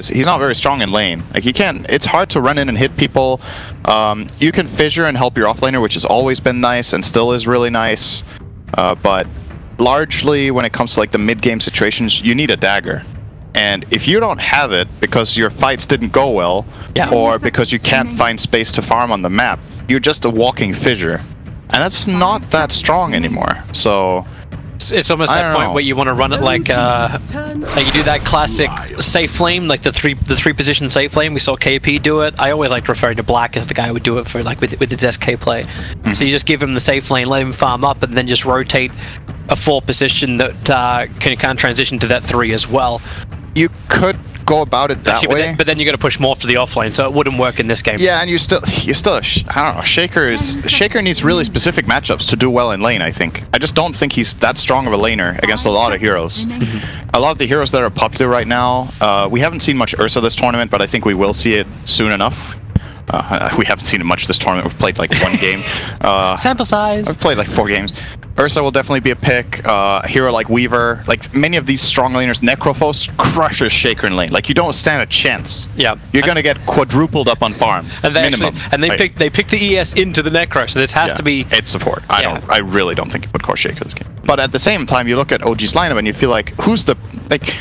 He's not very strong in lane. Like he can't. It's hard to run in and hit people. You can fissure and help your offlaner, which has always been nice and still is really nice. But largely, when it comes to like the mid-game situations, you need a dagger. And if you don't have it because your fights didn't go well, or because you can't find space to farm on the map, you're just a walking fissure, and that's not that strong anymore. So. It's almost that point where you want to run it like you do that classic safe flame, like the three position safe flame. We saw KP do it. I always liked referring to Black as the guy who would do it for like with his SK play. So you just give him the safe lane, let him farm up, and then just rotate a 4 position that can kind of transition to that 3 as well. You could go about it that way, but then you got to push more for the offlane, so it wouldn't work in this game. Yeah, and you still I don't know. Shaker needs really specific matchups to do well in lane. I think. I just don't think he's that strong of a laner against a lot of heroes. A lot of the heroes that are popular right now. We haven't seen much Ursa this tournament, but I think we will see it soon enough. We haven't seen it much this tournament. We've played like 1 game. Sample size. I've played like 4 games. Ursa will definitely be a pick. A hero like Weaver, like many of these strong laners, Necrophos crushes Shaker in lane. Like you don't stand a chance. Yeah, you're gonna get quadrupled up on farm. And they pick the ES into the Necro, so this has to be. It's support. I really don't think you put core Shaker this game. But at the same time, you look at OG's lineup and you feel like, who's the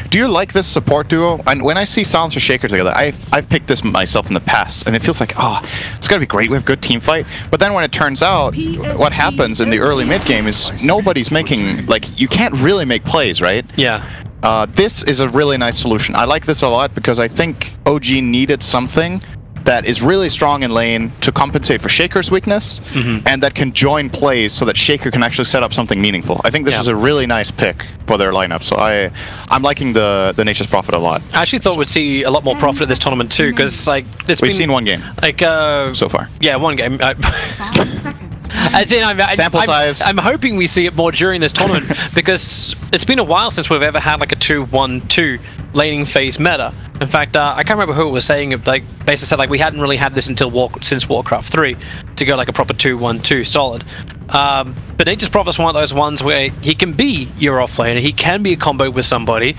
do you like this support duo? And when I see Silencer Shaker together, I've picked this myself in the past, and it feels like, oh, it's gonna be great. We have good team fight. But then when it turns out, what happens in the early mid game is nobody's making, like, you can't really make plays, right? Yeah. This is a really nice solution. I like this a lot because I think OG needed something that is really strong in lane to compensate for Shaker's weakness, and that can join plays so that Shaker can actually set up something meaningful. I think this is a really nice pick for their lineup, so I'm liking the Nature's Prophet a lot. I actually thought we'd see a lot more Prophet at this tournament too, because like we've seen 1 game, like so far. Yeah, 1 game. Sample size. I'm hoping we see it more during this tournament because it's been a while since we've ever had like a 2-1-2 laning phase meta. In fact, I can't remember who it was saying. Like, basically said like we hadn't really had this until since Warcraft 3 to go like a proper 2-1-2 solid. But Nature's Prophet's one of those ones where he can be your offlaner, he can be a combo with somebody.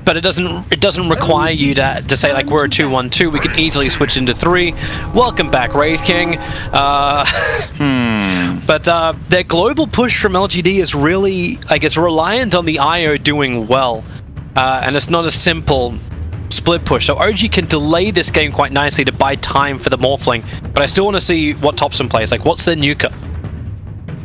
But it doesn't require you to say like we're a 2-1-2. We can easily switch into 3. Welcome back, Wraith King. But their global push from LGD is really like it's reliant on the IO doing well, and it's not a simple split push. So OG can delay this game quite nicely to buy time for the Morphling. But I still want to see what Topson plays. Like, what's their nuker?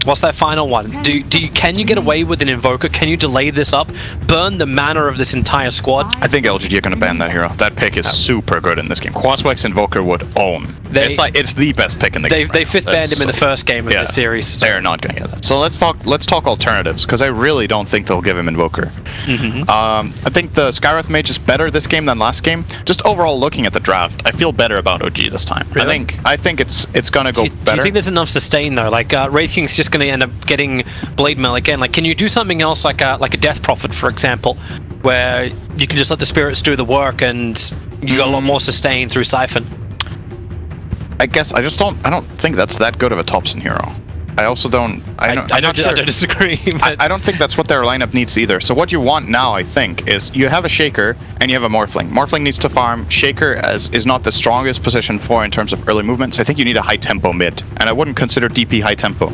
What's that final one? Can you get away with an Invoker? Can you delay this up? Burn the mana of this entire squad? I think LGD are going to ban that hero. That pick is super good in this game. Quaswex Invoker would own. It's the best pick in the game. They 5th banned him in the first game of the series. They're not going to get that. So let's talk alternatives, because I really don't think they'll give him Invoker. I think the Skywrath Mage is better this game than last game. Just overall looking at the draft, I feel better about OG this time. Really? I think it's going to go better. Do you think there's enough sustain though? Like Wraith King's just going to end up getting Blade Mail again. Like, can you do something else like a Death Prophet, for example, where you can just let the spirits do the work and you got a lot more sustain through Siphon? I guess I don't think that's that good of a Topson hero. I also don't. I don't disagree. But I don't think that's what their lineup needs either. So what you want now, I think, is you have a Shaker and you have a Morphling. Morphling needs to farm. Shaker is not the strongest position in terms of early movements. I think you need a high tempo mid, and I wouldn't consider DP high tempo.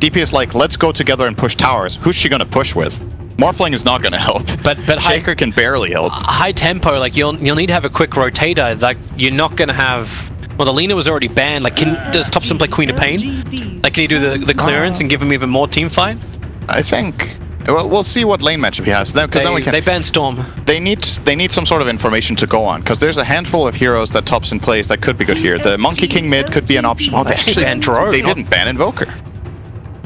DP is like, let's go together and push towers. Who's she gonna push with? Morphling is not going to help, but Shaker can barely help. High tempo, like you'll need to have a quick rotator. Like you're not going to have. Well, the Lina was already banned. Like, does Topson play Queen of Pain? Like, can he do the clearance and give him even more team fight? I think. Well, we'll see what lane matchup he has. They banned Storm. They need some sort of information to go on, because there's a handful of heroes that Topson plays that could be good here. The Monkey King mid could be an option. Oh, they actually banned Drone. They didn't ban Invoker.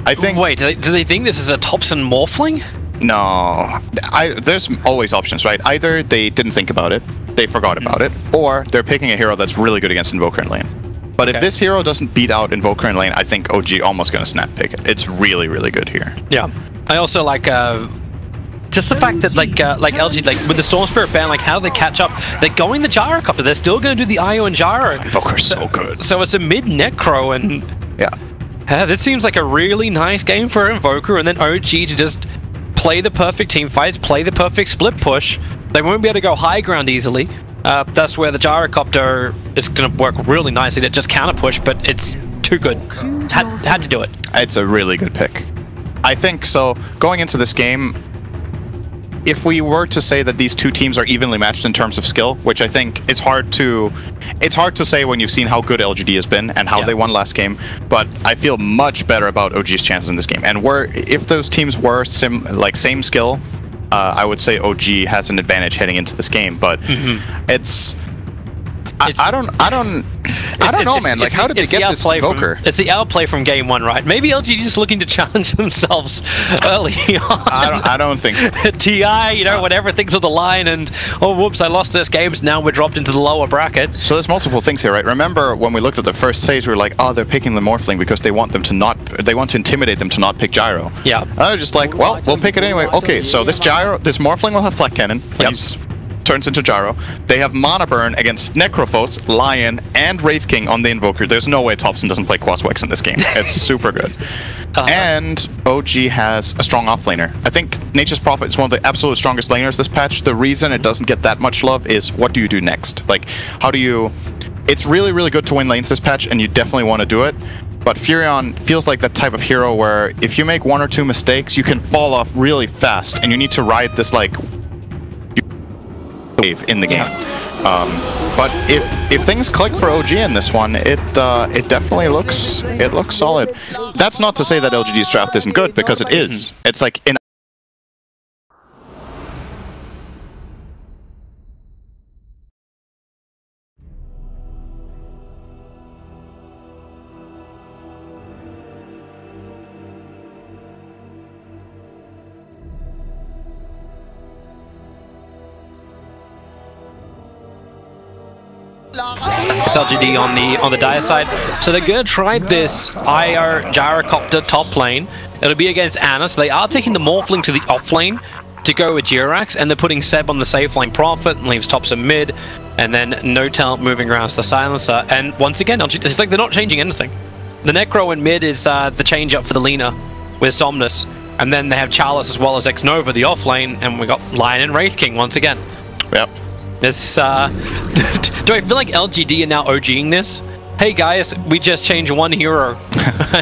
I think. Wait, do they think this is a Topson Morphling? No, there's always options, right? Either they didn't think about it, they forgot about it, or they're picking a hero that's really good against Invoker in lane. But if this hero doesn't beat out Invoker in lane, I think OG almost going to snap pick it. It's really, really good here. Yeah, I also like just the fact that like LG, like with the Storm Spirit ban, like how do they catch up? They're going the Gyro Copter. They're still going to do the IO and Gyro. Invoker's so good. So it's a mid Necro, and this seems like a really nice game for Invoker, and then OG to just play the perfect team fights, play the perfect split push. They won't be able to go high ground easily. That's where the gyrocopter is going to work really nicely to just counter push, but it's too good. Had to do it. It's a really good pick. I think so. Going into this game, if we were to say that these two teams are evenly matched in terms of skill, which I think is hard to say when you've seen how good LGD has been and how they won last game, but I feel much better about OG's chances in this game. And if those teams were same skill, I would say OG has an advantage heading into this game. But I don't know, man. Like, how did they get this Invoker? It's the outplay from game one, right? Maybe LGD just looking to challenge themselves early on. I don't think so. TI, you know, whatever things on the line, and oh, whoops, I lost this game, so now we're dropped into the lower bracket. So there's multiple things here, right? Remember when we looked at the first phase, we were like, oh, they're picking the Morphling because they want to intimidate them to not pick Gyro. Yeah. I was just like, well, we'll pick it anyway. Okay, so this Morphling will have Flat Cannon. Please. Yep. Turns into Gyro. They have Mana Burn against Necrophos, Lion, and Wraith King on the Invoker. There's no way Thompson doesn't play Quaswex in this game. It's super good. And OG has a strong offlaner. I think Nature's Prophet is one of the absolute strongest laners this patch. The reason it doesn't get that much love is what do you do next? Like, how do you... It's really, really good to win lanes this patch, and you definitely want to do it. But Furion feels like that type of hero where if you make one or two mistakes, you can fall off really fast, and you need to ride this, like... wave in the game. But if things click for OG in this one, it definitely looks solid. That's not to say that LGD's draft isn't good, because it is. It's like in LGD on the dire side. So they're gonna try this IR gyrocopter top lane. It'll be against Anna, so they are taking the Morphling to the off lane to go with Jirax, and they're putting Seb on the safe lane Prophet and leaves Thompson mid, and then Notel moving around to the silencer. And once again, it's like they're not changing anything. The Necro in mid is the change up for the Lina with Somnus, and then they have Chalice as well as X-Nova the off lane, and we got Lion and Wraith King once again. Yep. This, do I feel like LGD are now OGing this? Hey guys, we just changed one hero,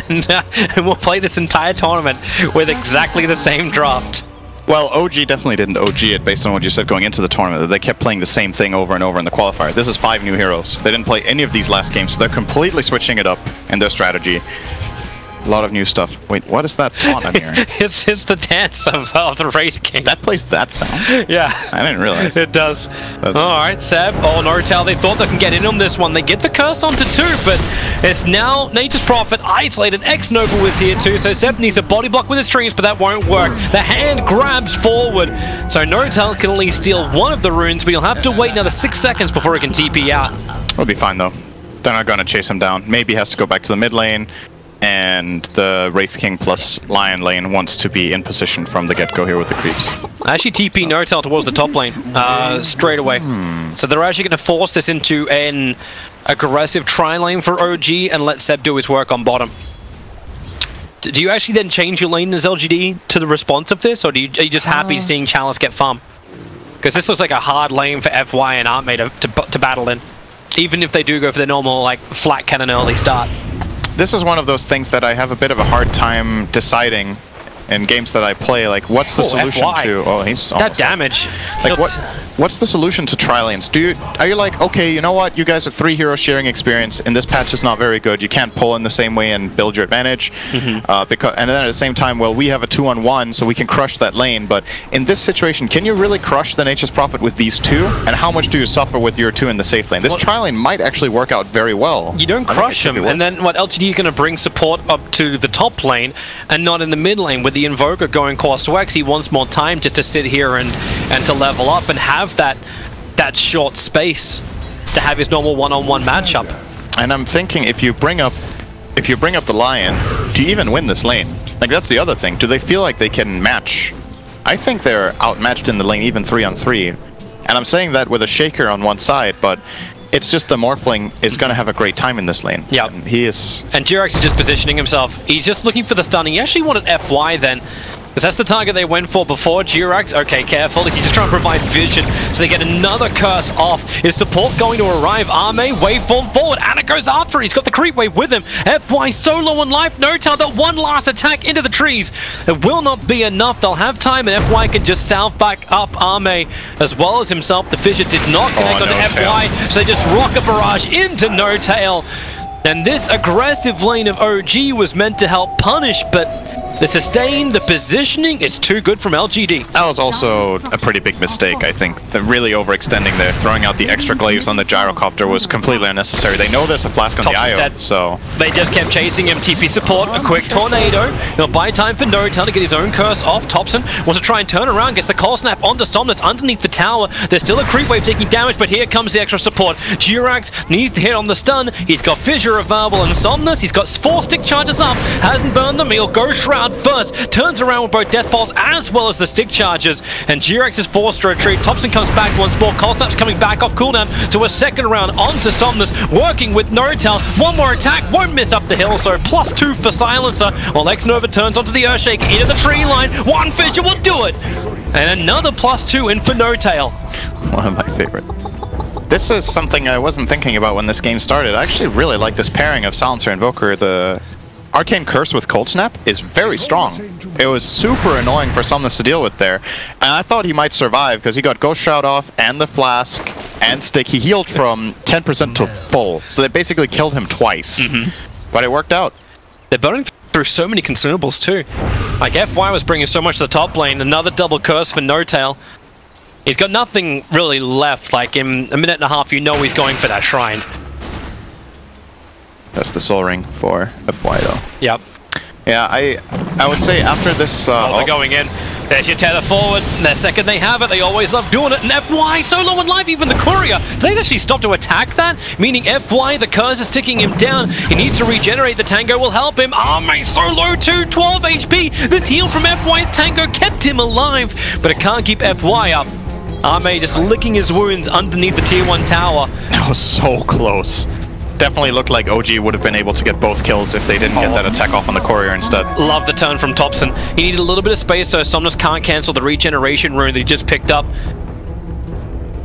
and we'll play this entire tournament with exactly the same draft. Well, OG definitely didn't OG it based on what you said going into the tournament. They kept playing the same thing over and over in the qualifier. This is 5 new heroes. They didn't play any of these last games, so they're completely switching it up in their strategy. A lot of new stuff. Wait, what is that taunt I'm hearing? It's the dance of the Wraith King. That plays that sound? Yeah. I didn't realize. It does. Alright, Seb. Oh, Notel, they thought they can get in on this one. They get the curse onto 2, but it's now Nature's Prophet isolated. X-Nova was here too, so Seb needs a body block with his streams, but that won't work. The hand grabs forward, so Notel can at least steal one of the runes, but he'll have to wait another 6 seconds before he can TP out. We'll be fine though. They're not going to chase him down. Maybe he has to go back to the mid lane. And the Wraith King plus Lion lane wants to be in position from the get-go here with the creeps. Actually TP Notel towards the top lane straight away. So they're actually going to force this into an aggressive tri-lane for OG and let Seb do his work on bottom. Do you actually then change your lane as LGD to the response of this, or are you just happy seeing Chalice get farm? Because this looks like a hard lane for FY and Artmate to battle in. Even if they do go for the normal like flat cannon early start. This is one of those things that I have a bit of a hard time deciding in games that I play. Like, what's the solution to... Oh, he's that damage. Like, what's the solution to tri-lanes? Are you like, okay, you know what? You guys are 3 heroes sharing experience, and this patch is not very good. You can't pull in the same way and build your advantage. And then at the same time, well, we have a 2-on-1, so we can crush that lane. But in this situation, can you really crush the Nature's Prophet with these 2? And how much do you suffer with your 2 in the safe lane? This tri-lane might actually work out very well. You don't crush him, and then what LGD is going to bring support up to the top lane and not in the mid lane with the Invoker going Quaswex. He wants more time just to sit here and to level up and have that short space to have his normal one-on-one matchup. And I'm thinking if you bring up the Lion, do you even win this lane? Like, that's the other thing. Do they feel like they can match? I think they're outmatched in the lane even 3-on-3. And I'm saying that with a Shaker on one side, but it's just the Morphling is going to have a great time in this lane. Yeah. He is. And Jirax is just positioning himself. He's just looking for the stun. He actually wanted FY then. Because that's the target they went for before. Jirax, okay, careful. He's just trying to provide vision so they get another curse off. Is support going to arrive? Arme, waveform forward. Anna goes after. He's got the creep wave with him. FY so low on life. No tell that one last attack into the trees. It will not be enough. They'll have time, and FY can just salve back up Arme as well as himself. The fissure did not connect onto FY, so they just rock a barrage into No Tail. And this aggressive lane of OG was meant to help punish, but the sustain, the positioning is too good from LGD. That was also a pretty big mistake, I think. They're really overextending there. Throwing out the extra glaives on the gyrocopter was completely unnecessary. They know there's a flask on the IO, so... They just kept chasing him. TP support, a quick tornado. He'll buy time for No Tail to get his own curse off. Thompson wants to try and turn around, gets the call snap onto Somnus underneath the tower. There's still a creep wave taking damage, but here comes the extra support. Jirax needs to hit on the stun. He's got Fissure available, and Somnus, he's got 4 stick charges up. Hasn't burned them. He'll go Shroud first, turns around with both death balls as well as the stick charges, and Jirax is forced to retreat. Thompson comes back once more. Cold-Snap's coming back off cooldown to a second round onto Somnus, working with No Tail. One more attack, won't miss up the hill, so +2 for Silencer, while X-Nova turns onto the Earthshaker into the tree line. One fissure will do it, and another +2 in for No Tail. One of my favorite. This is something I wasn't thinking about when this game started. I actually really like this pairing of Silencer and Invoker. The Arcane Curse with Cold Snap is very strong. It was super annoying for Somnus to deal with there. And I thought he might survive because he got Ghost Shroud off and the Flask and Stick. He healed from 10% to full. So they basically killed him twice. But it worked out. They're burning through so many consumables too. Like FY was bringing so much to the top lane. Another double curse for No Tail. He's got nothing really left. Like in a minute and a half, you know he's going for that shrine. That's the Soul Ring for FY though. Yep. Yeah, I would say after this... they're going in. There's your tether forward. The second they have it, they always love doing it. And FY so low in life, even the courier. Did they actually stop to attack that? Meaning FY, the curse is ticking him down. He needs to regenerate. The Tango will help him. Arme so low too, 12 HP. This heal from FY's Tango kept him alive, but it can't keep FY up. Arme just licking his wounds underneath the tier 1 tower. That was so close. Definitely looked like OG would have been able to get both kills if they didn't get that attack off on the courier instead. Love the turn from Thompson. He needed a little bit of space so Somnus can't cancel the regeneration rune that he just picked up.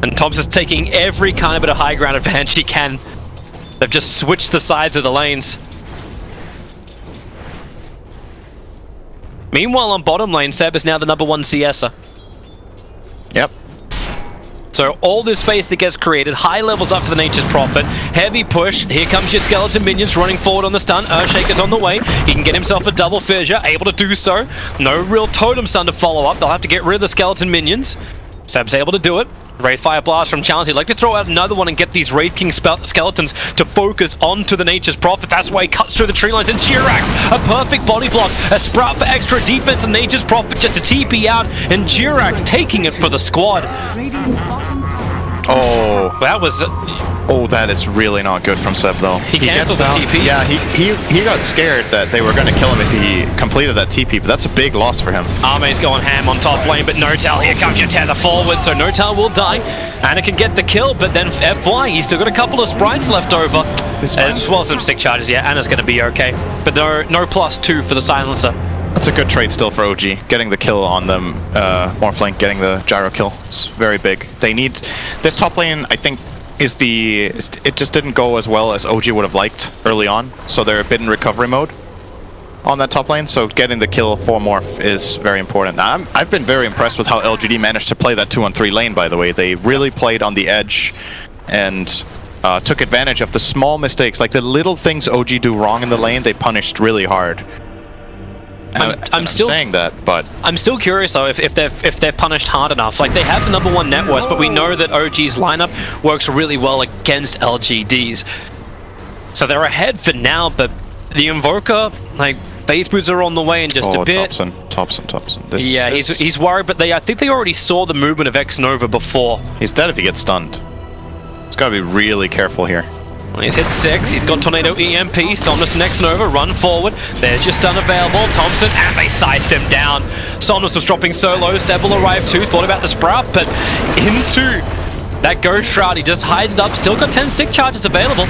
And Thompson's taking every kind of bit of high ground advantage he can. They've just switched the sides of the lanes. Meanwhile on bottom lane, Seb is now the #1 CS'er. Yep. So all this space that gets created, high levels up for the Nature's Prophet, heavy push, here comes your skeleton minions running forward on the stun, Earthshaker's on the way, he can get himself a double fissure, able to do so, no real totem stun to follow up, they'll have to get rid of the skeleton minions. Seb's able to do it. Wraith Fire Blast from Challenge. He'd like to throw out another one and get these Wraith King skeletons to focus onto the Nature's Prophet. That's why he cuts through the tree lines. And Jirax, a perfect body block. A Sprout for extra defense and Nature's Prophet just to TP out. And Jirax taking it for the squad. Oh, that was... Oh, that is really not good from Seb, though. He canceled the TP. Yeah, he got scared that they were going to kill him if he completed that TP, but that's a big loss for him. Arme's going ham on top lane, but No Tail, here comes your tether forward, so No Tail will die. Anna can get the kill, but then FY, he's still got a couple of sprites left over. As well as some stick charges, yeah, Anna's going to be okay. But no +2 for the Silencer. That's a good trade still for OG. Getting the kill on them, Morphlink, getting the gyro kill. It's very big. They need... This top lane, I think, is the... It just didn't go as well as OG would have liked early on, so they're a bit in recovery mode on that top lane, so getting the kill for Morph is very important. Now, I've been very impressed with how LGD managed to play that 2-on-3 lane, by the way. They really played on the edge and took advantage of the small mistakes, like the little things OG do wrong in the lane, they punished really hard. I'm still saying that, but I'm still curious though if they're punished hard enough. Like they have the #1 net worth, but we know that OG's lineup works really well against LGD's. So they're ahead for now, but the Invoker, like base boots are on the way in just a bit. Thompson. Yeah, he's worried, but I think they already saw the movement of X-Nova before. He's dead if he gets stunned. He's got to be really careful here. He's hit 6, he's got Tornado EMP, Somnus next Nova, run forward, there's your stun available, Thompson, and they scythe them down. Somnus was dropping so low, Seb will arrive too, thought about the Sprout, but into that Ghost Shroud, he just hides it up, still got 10 stick charges available.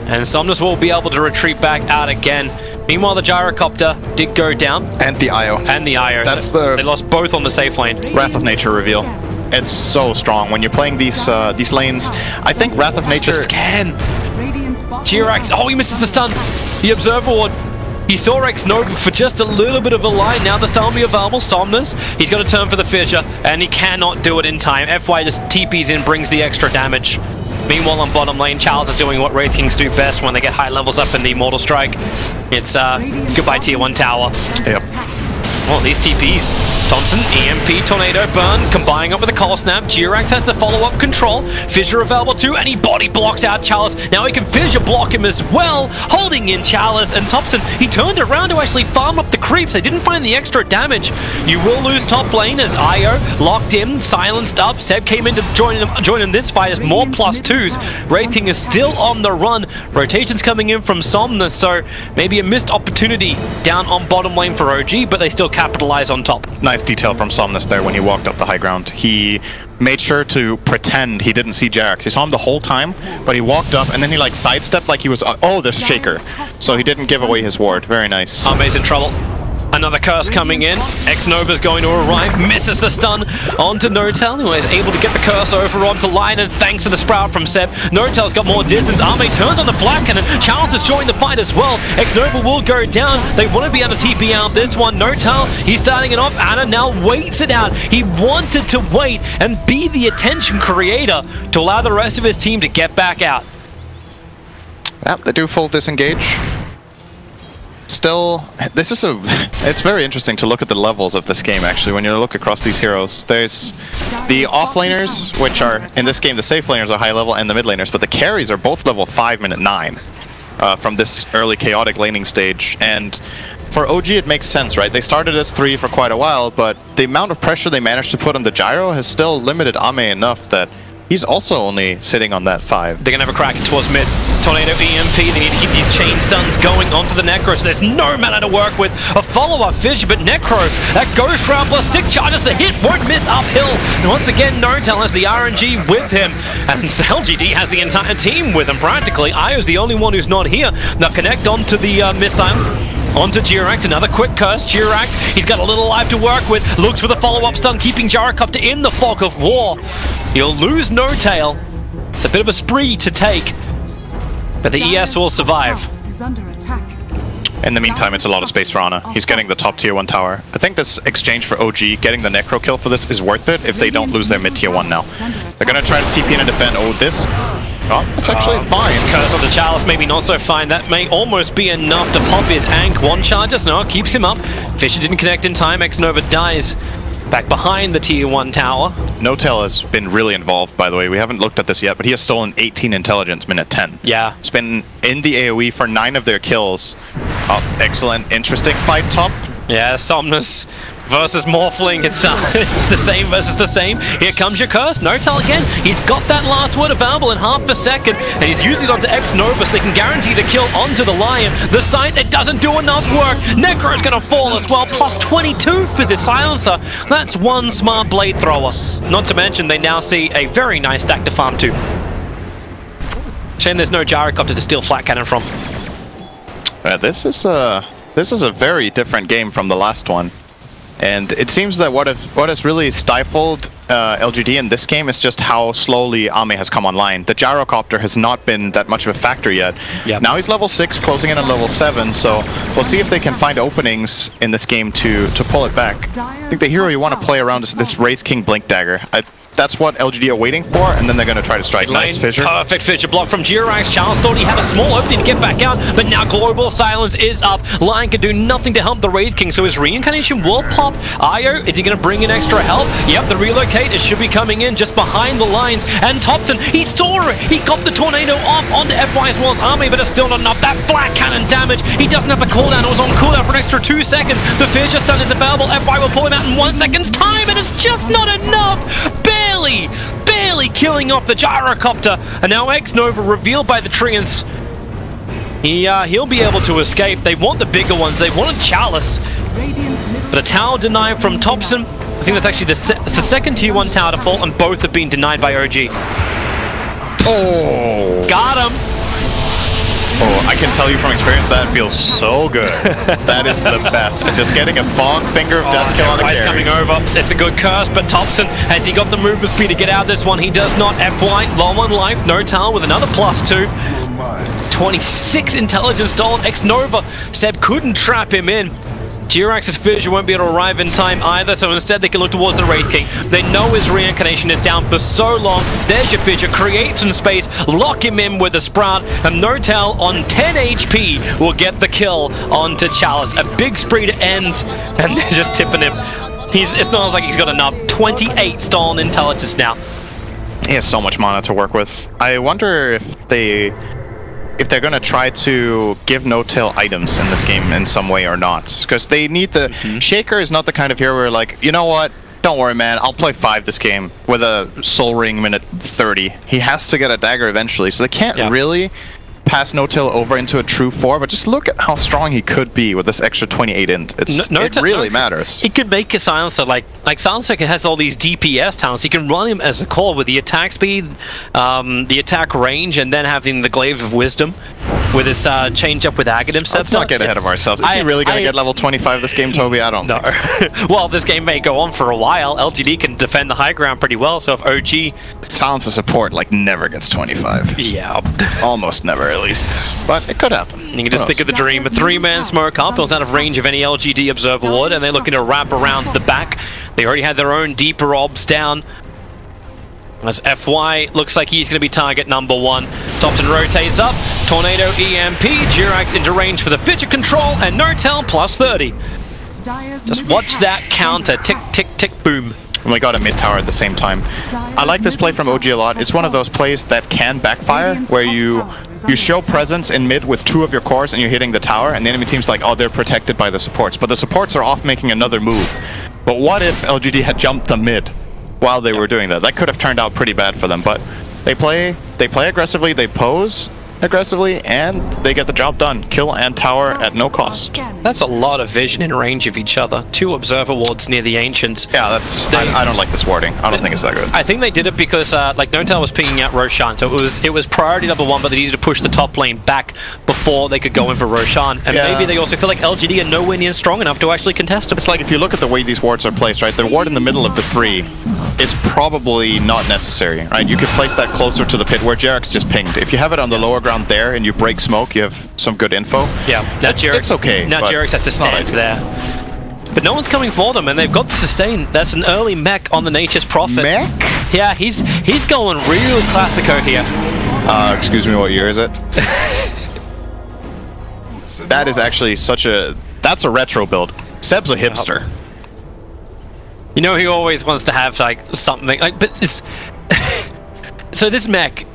And Somnus will be able to retreat back out again. Meanwhile, the gyrocopter did go down. And the IO. And the IO. That's They lost both on the safe lane. Wrath of Nature reveal. It's so strong when you're playing these lanes. I think Wrath of Nature... The scan. Jirax. Oh, he misses the stun. The Observer Ward. He saw X-Nova for just a little bit of a line. Now the stun will be available. Somnus. He's got to turn for the Fissure, and he cannot do it in time. FY just TPs in, brings the extra damage. Meanwhile, on bottom lane, Charles is doing what Wraith Kings do best when they get high levels up in the Mortal Strike. It's goodbye Tier 1 tower. Yep. Well, these TPs. Thompson, EMP, Tornado, Burn, combining up with a Cold Snap. Jirax has the follow-up control. Fissure available too, and he body blocks out Chalice. Now he can Fissure block him as well, holding in Chalice. And Thompson, he turned around to actually farm up the creeps. They didn't find the extra damage. You will lose top lane as IO locked in, silenced up. Seb came in to join in this fight as more +2s. Wraith King is still on the run. Rotations coming in from Somnus, so maybe a missed opportunity down on bottom lane for OG, but they still capitalize on top. Nice detail from Somnus there when he walked up the high ground. He made sure to pretend he didn't see Jirax. He saw him the whole time, but he walked up and then he like sidestepped like he was, oh, the Shaker. So he didn't give away his ward. Very nice. Armee's in trouble. Another curse coming in. X-Nova's going to arrive, misses the stun onto Notel, who is able to get the curse over onto line, and thanks to the sprout from Seb, Notel's got more distance. Armee turns on the flat cannon. Charles has joined the fight as well. X-Nova will go down. They want to be able to TP out this one. Notel, he's starting it off. Anna now waits it out. He wanted to wait and be the attention creator to allow the rest of his team to get back out. Yep, they do full disengage. Still, it's very interesting to look at the levels of this game, actually, when you look across these heroes. There's the offlaners, which are, in this game, the safe laners are high level, and the mid laners, but the carries are both level 5 and 9 from this early chaotic laning stage. And for OG, it makes sense, right? They started as 3 for quite a while, but the amount of pressure they managed to put on the gyro has still limited Ame enough that he's also only sitting on that 5. They're going to have a crack towards mid. Tornado EMP, they need to keep these chain stuns going onto the Necro, so there's no mana to work with. A follow-up Fissure, but Necro, that Ghost Shroud plus stick charges, the hit won't miss uphill. And once again, Notel has the RNG with him, and LGD has the entire team with him practically. Io's the only one who's not here. Now connect onto the missile. Onto Jirax, another quick curse. Jirax, he's got a little life to work with. Looks for the follow-up stun, keeping Gyrocopter in the fog of war. He'll lose Notel. It's a bit of a spree to take, but the ES will survive. In the meantime, it's a lot of space for Ana. He's getting the top tier 1 tower. I think this exchange for OG, getting the Necro kill for this, is worth it if they don't lose their mid tier 1 now. They're gonna try to TP in and defend. Oh, this... Oh, that's actually fine. Curse on the Chalice, maybe not so fine. That may almost be enough to pop his Ankh. One charges, no, keeps him up. Fissure didn't connect in time. X-Nova dies back behind the tier 1 tower. Notel has been really involved, by the way. We haven't looked at this yet, but he has stolen 18 intelligence minute 10. Yeah. He's been in the AoE for 9 of their kills. Oh, excellent. Interesting fight top. Yeah, Somnus versus Morphling. It's the same versus the same. Here comes your curse. Notel again. He's got that last word available in half a second, and he's using it onto X-Nova so they can guarantee the kill onto the Lion. The site that doesn't do enough work. Necro's going to fall as well. Plus 22 for the Silencer. That's one smart blade thrower. Not to mention, they now see a very nice stack to farm to. Shame there's no Gyrocopter to steal flat cannon from. This is a very different game from the last one. And it seems that what has really stifled LGD in this game is just how slowly Ame has come online. The Gyrocopter has not been that much of a factor yet. Yep. Now he's level 6, closing in on level 7, so we'll see if they can find openings in this game to pull it back. I think the hero you want to play around is this Wraith King Blink Dagger. That's what LGD are waiting for, and then they're going to try to strike. Nice Fissure. Perfect Fissure block from Jirax. Charles thought he had a small opening to get back out, but now Global Silence is up. Lion can do nothing to help the Wraith King, so his reincarnation will pop. Io, is he going to bring in extra help? Yep, the relocate should be coming in just behind the lines. And Thompson, he saw it. He got the tornado off onto FY's World's army, but it's still not enough. That flat cannon damage. He doesn't have a cooldown. It was on cooldown for an extra 2 seconds. The Fissure stun is available. FY will pull him out in 1 second's time, and it's just not enough. Barely killing off the Gyrocopter, and now X-Nova revealed by the Treants. He'll be able to escape. They want the bigger ones. They wanted Chalice, but a tower denied from Thompson. I think that's actually the second tier 1 tower to fall, and both have been denied by OG. Oh, got him. Oh, I can tell you from experience that feels so good. That is the best. Just getting a Fog Finger of Death kill on the carry. Coming over. It's a good curse, but Thompson, has he got the movement speed to get out of this one? He does not. FY, low on life. Notal with another +2. 26 intelligence stolen. X-Nova. Seb couldn't trap him in. Jirax's fissure won't be able to arrive in time either, so instead they can look towards the Wraith King. They know his reincarnation is down for so long. There's your fissure, create some space, lock him in with the Sprout, and Notal on 10 HP will get the kill onto Chalice. A big spree to end, and they're just tipping him. It's not like he's got enough. 28 stolen intelligence now. He has so much mana to work with. I wonder if they're going to try to give no-tail items in this game in some way or not. Because they need the... Shaker is not the kind of hero where like, you know what? Don't worry, man. I'll play 5 this game with a Soul Ring minute 30. He has to get a dagger eventually. So they can't really pass no-tail over into a true 4, but just look at how strong he could be with this extra 28 int. It really matters. He could make a Silencer like Silencer has all these DPS talents. He can run him as a core with the attack speed, the attack range, and then having the Glaive of Wisdom with his change up with Aghanim. Let's not get ahead of ourselves. Is he really going to get level 25 this game, Toby? I don't think so. Well, this game may go on for a while. LGD can defend the high ground pretty well, so if OG... Silencer support like never gets 25. Yeah. Almost never, at least. But it could happen. You can just think of the dream. A 3-man smoke up. It was out of range of any LGD Observer Ward, and they're looking to wrap around the back. They already had their own deeper obs down. As FY looks like he's going to be target number 1. Thompson rotates up. Tornado EMP. Jirax into range for the fidget control, and Notal +30. Just watch that counter. Tick, tick, tick, boom. And we got a mid tower at the same time. I like this play from OG a lot. It's one of those plays that can backfire, where you show presence in mid with 2 of your cores and you're hitting the tower, and the enemy team's like, oh, they're protected by the supports. But the supports are off making another move. But what if LGD had jumped the mid while they were doing that? That could have turned out pretty bad for them, but they play aggressively, they pose aggressively, and they get the job done. Kill and tower at no cost. That's a lot of vision in range of each other. 2 observer wards near the Ancients. Yeah, I don't like this warding. I don't think it's that good. I think they did it because like Notal was pinging out Roshan, so it was priority number 1, but they needed to push the top lane back before they could go in for Roshan. And maybe they also feel like LGD are nowhere near strong enough to actually contest him. It's like if you look at the way these wards are placed, right? The ward in the middle of the 3 is probably not necessary, right? You could place that closer to the pit where Jirax just pinged. If you have it on the lower ground there and you break smoke, you have some good info. Yeah, it's okay. Now Jirax has to stand there. But no one's coming for them, and they've got the sustain. That's an early mech on the Nature's Prophet. Mech? Yeah, he's going real classico here. Excuse me, what year is it? That is actually that's a retro build. Seb's a hipster. You know, he always wants to have like something like, but it's so this mech,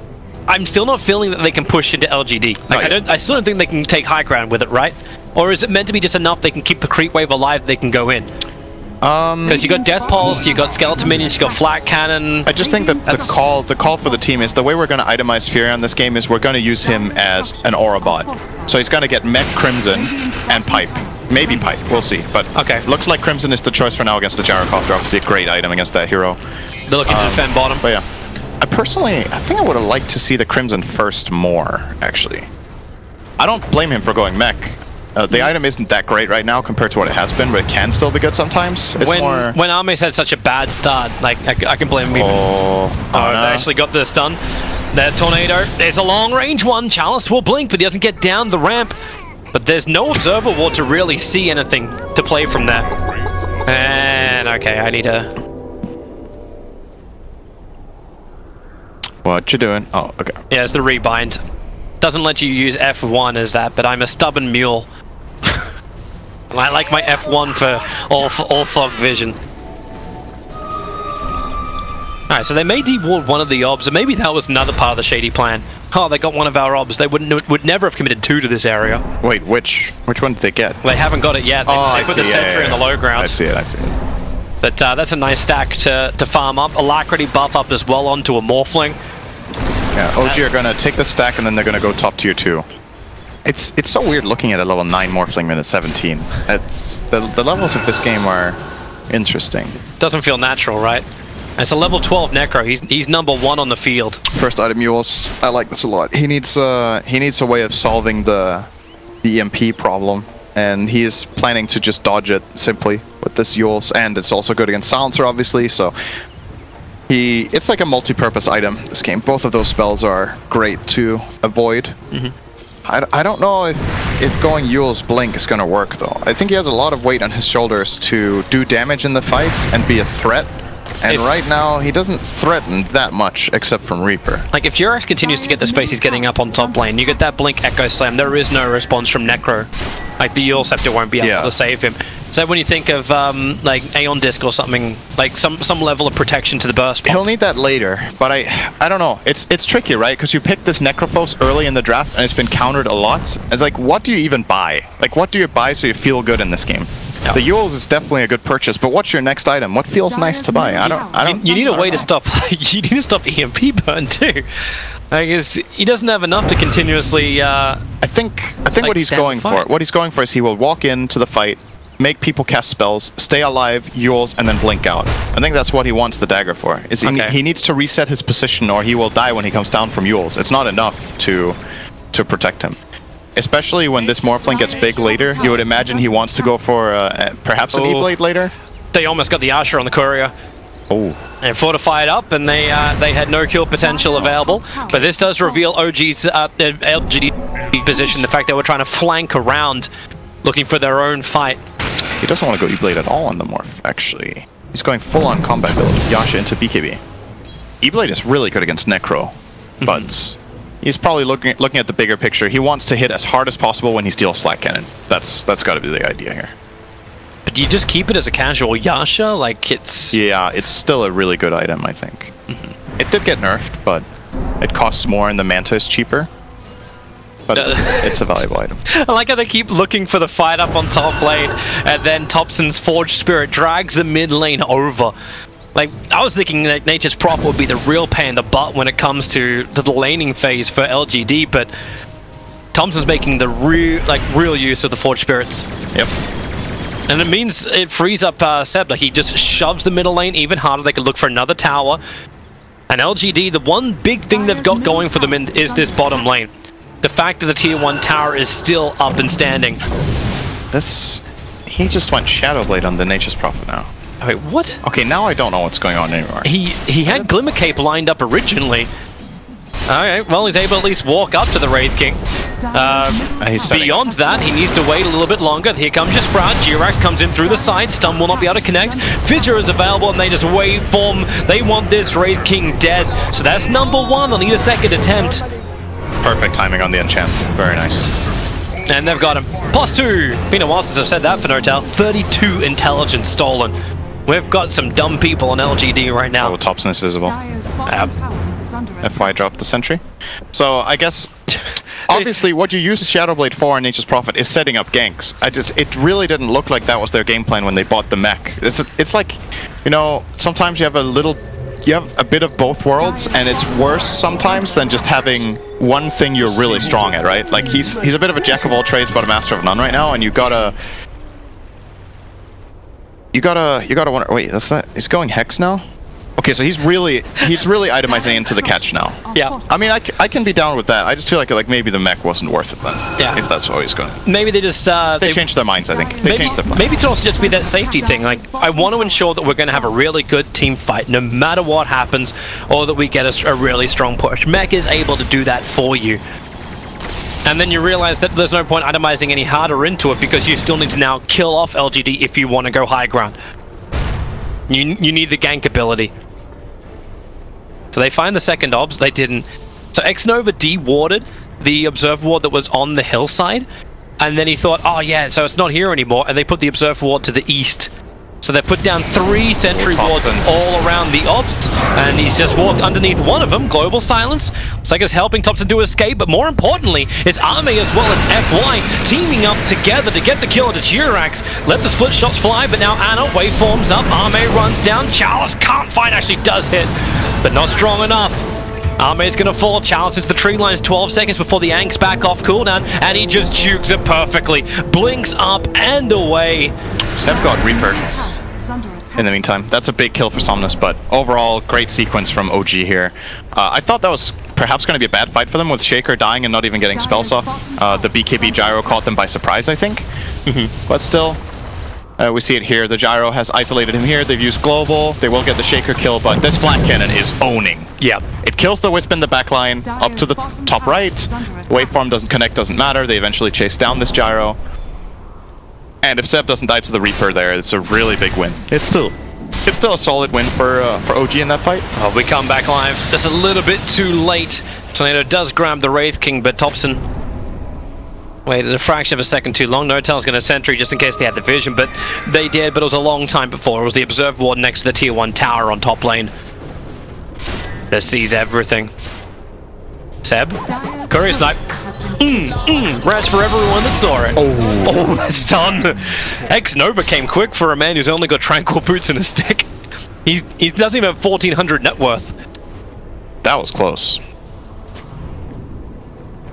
I'm still not feeling that they can push into LGD. Like, I still don't think they can take high ground with it, right? Or is it meant to be just enough they can keep the creep wave alive, they can go in? Because you got Death Pulse, you got Skeleton Minions, you got Flat Cannon. I just think that the call for the team is the way we're going to itemize Fury on this game is we're going to use him as an aura bot. So he's going to get Mech, Crimson, and Pipe. Maybe Pipe, we'll see. But okay, looks like Crimson is the choice for now against the Gyrocopter. Obviously a great item against that hero. They're looking to defend bottom. But yeah, I think I would have liked to see the Crimson first more, actually. I don't blame him for going Mech. The item isn't that great right now compared to what it has been, but it can still be good sometimes. It's when Armes had such a bad start, like I can blame him. They actually got the stun. That Tornado, there's a long range one. Chalice will blink, but he doesn't get down the ramp. But there's no Observer Ward to really see anything to play from there. And okay, I need to... What you doing? Oh, okay. Yeah, it's the rebind. Doesn't let you use F1 as that, but I'm a stubborn mule. I like my F1 for all fog vision. Alright, so they may deward one of the obs, and maybe that was another part of the shady plan. Oh, they got one of our obs. They would never have committed 2 to this area. Wait, which one did they get? They haven't got it yet. They put the sentry in the low ground. I see it. But that's a nice stack to farm up. Alacrity buff up as well onto a Morphling. Yeah, OG are gonna take the stack and then they're gonna go top tier 2. It's so weird looking at a level 9 Morphling minute 17. It's the levels of this game are interesting. Doesn't feel natural, right? It's a level 12 Necro. He's number 1 on the field. First item Yules. I like this a lot. He needs a way of solving the EMP problem, and he is planning to just dodge it simply with this Yules, and it's also good against Silencer, obviously, so it's like a multi-purpose item, this game. Both of those spells are great to avoid. I don't know if going Yule's Blink is going to work, though. I think he has a lot of weight on his shoulders to do damage in the fights and be a threat. And right now, he doesn't threaten that much, except from Reaper. Like, if Jirax continues to get the space he's getting up on top lane, you get that Blink Echo Slam, there is no response from Necro. Like, the Yule Scepter won't be able to save him. So when you think of, like, Aeon Disc or something, like some level of protection to the burst bomb. He'll need that later, but I don't know. It's tricky, right? Because you pick this Necrophos early in the draft, and it's been countered a lot. It's like, what do you even buy? Like, what do you buy so you feel good in this game? Yeah. The Yules is definitely a good purchase, but what's your next item? What feels nice to buy? I don't. You need a way to stop. You need to stop EMP burn too. I guess he doesn't have enough to continuously. I think what he's going for. What he's going for is he will walk into the fight, make people cast spells, stay alive, Yules, and then blink out. I think that's what he wants the dagger for. Is he needs to reset his position, or he will die when he comes down from Yules. It's not enough to protect him. Especially when this Morphling gets big later, you would imagine he wants to go for perhaps an E-Blade later. They almost got the Asher on the courier. Oh. And fortified up, and they had no kill potential available. But this does reveal OG's LGD position, the fact that we're trying to flank around, looking for their own fight. He doesn't want to go E-Blade at all on the Morph, actually. He's going full-on combat build, Yasha into BKB. E-Blade is really good against Necro, but he's probably looking at the bigger picture. He wants to hit as hard as possible when he steals Flat Cannon. That's got to be the idea here. But do you just keep it as a casual Yasha? Like, it's... Yeah, it's still a really good item, I think. It did get nerfed, but it costs more and the Manta is cheaper. But it's a valuable item. I like how they keep looking for the fight up on top lane, and then Thompson's Forged Spirit drags the mid lane over. Like, I was thinking that Nature's Prophet would be the real pain in the butt when it comes to the laning phase for LGD, but Thompson's making the real use of the Forged Spirits. Yep. And it means it frees up Seb. Like, he just shoves the middle lane even harder. They could look for another tower. And LGD, the one big thing they've got going for them is this bottom lane. The fact that the tier 1 tower is still up and standing. He just went Shadowblade on the Nature's Prophet now. Wait, what? Okay, now I don't know what's going on anymore. He had Glimmer Cape lined up originally. Alright, well, he's able to at least walk up to the Wraith King. Beyond that, he needs to wait a little bit longer. Here comes your Sprout. Jirax comes in through the side. Stun will not be able to connect. Fidger is available, and they just waveform. They want this Wraith King dead. So that's number 1. They'll need a second attempt. Perfect timing on the enchant. Very nice. And they've got him. +2. Been a while since I've said that for Nortel. 32 intelligence stolen. We've got some dumb people on LGD right now. Oh, Thompson is visible. FY dropped the sentry. So I guess, obviously, what you use Shadowblade for in Nature's Prophet is setting up ganks. It really didn't look like that was their game plan when they bought the mech. It's like, you know, sometimes you have a bit of both worlds, and it's worse sometimes than just having one thing you're really strong at, right? Like, he's a bit of a jack of all trades but a master of none right now, and you gotta wonder, wait, he's going Hex now? Okay, so he's really itemizing into the catch now. Yeah. I mean, I can be down with that. I just feel like maybe the mech wasn't worth it then. Yeah. If that's what he's going. Maybe they just they changed their minds, I think. They changed their plans. Maybe it could also just be that safety thing. Like, I want to ensure that we're going to have a really good team fight no matter what happens, or that we get a really strong push. Mech is able to do that for you. And then you realize that there's no point itemizing any harder into it, because you still need to now kill off LGD if you want to go high ground. You need the gank ability. So they find the second obs, they didn't. So X-Nova de-warded the Observer Ward that was on the hillside, and then he thought, oh yeah, so it's not here anymore, and they put the Observer Ward to the east. So they put down 3 sentry wards all around the obs, and he's just walked underneath one of them. Global silence. Looks like it's helping Thompson to escape, but more importantly, it's Arme as well as FY teaming up together to get the kill to Jirax. Let the split shots fly, but now Anna waveforms up. Arme runs down. Chalice can't find, actually does hit, but not strong enough. Arme's gonna fall. Chalice into the tree lines 12 seconds before the Ank's back off cooldown, and he just jukes it perfectly. Blinks up and away. Seb got Reaper. in the meantime. That's a big kill for Somnus, but overall, great sequence from OG here. I thought that was perhaps going to be a bad fight for them with Shaker dying and not even getting spells off. The BKB gyro caught them by surprise, I think. But still, we see it here. The gyro has isolated him here. They've used global. They will get the Shaker kill, but this flat cannon is owning. Yeah. It kills the Wisp in the backline up to the top right. Waveform doesn't connect, doesn't matter. They eventually chase down this gyro. And if Seb doesn't die to the Reaper there, it's a really big win. It's still a solid win for OG in that fight. Oh, we come back live. Just a little bit too late. Tornado does grab the Wraith King, but Thompson waited a fraction of a second too long. No-Tail's going to sentry just in case they had the vision, but they did, but it was a long time before. It was the Observer Ward next to the Tier 1 tower on top lane that sees everything. Seb, Courier Snipe. Rest for everyone that saw it. Oh, that's done. X-Nova came quick for a man who's only got Tranquil Boots and a stick. He doesn't even have 1,400 net worth. That was close.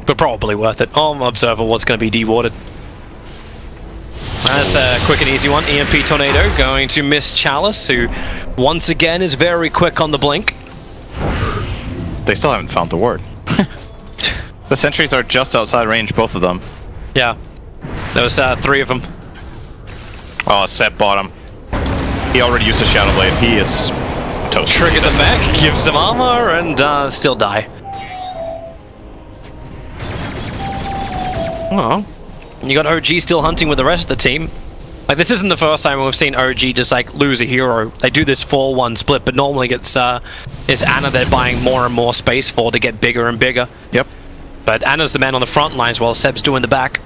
But probably worth it. Observer Ward's going to be dewarded. That's a quick and easy one. EMP Tornado going to miss Chalice, who once again is very quick on the blink. They still haven't found the ward. The sentries are just outside range, both of them. Yeah. There was 3 of them. Oh, Seb bought him. He already used a Shadow Blade. He is toast. Trigger the mech, give some armor, and still die. Oh. You got OG still hunting with the rest of the team. Like, this isn't the first time we've seen OG just, like, lose a hero. They do this 4-1 split, but normally it's Ana they're buying more and more space for to get bigger and bigger. Yep. But Ana's the man on the front lines while Seb's doing the back.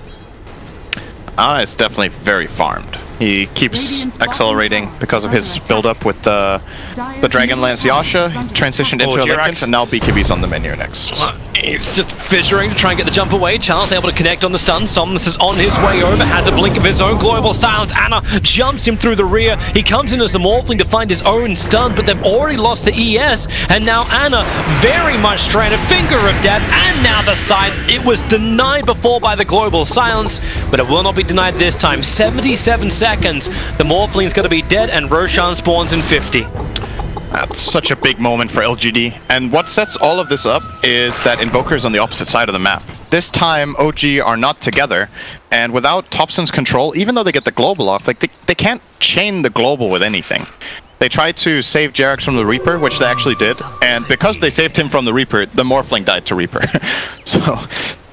Ana is definitely very farmed. He keeps accelerating because of his build-up with the Dragonlance Yasha. He transitioned into a Linken's, and now BKB's on the menu next. He's just fissuring to try and get the jump away. Charles able to connect on the stun. Somnus is on his way over, has a blink of his own. Global silence. Ana jumps him through the rear. He comes in as the Morphling to find his own stun, but they've already lost the ES, and now Ana very much stranded. Finger of death, and now the side. It was denied before by the global silence, but it will not be denied this time. 77 seconds. The Morphling's going to be dead, and Roshan spawns in 50. That's such a big moment for LGD, and what sets all of this up is that Invoker's on the opposite side of the map. This time, OG are not together, and without Thompson's control, even though they get the global off, like they can't chain the global with anything. They tried to save Jerax from the Reaper, which they actually did, and because they saved him from the Reaper, the Morphling died to Reaper. So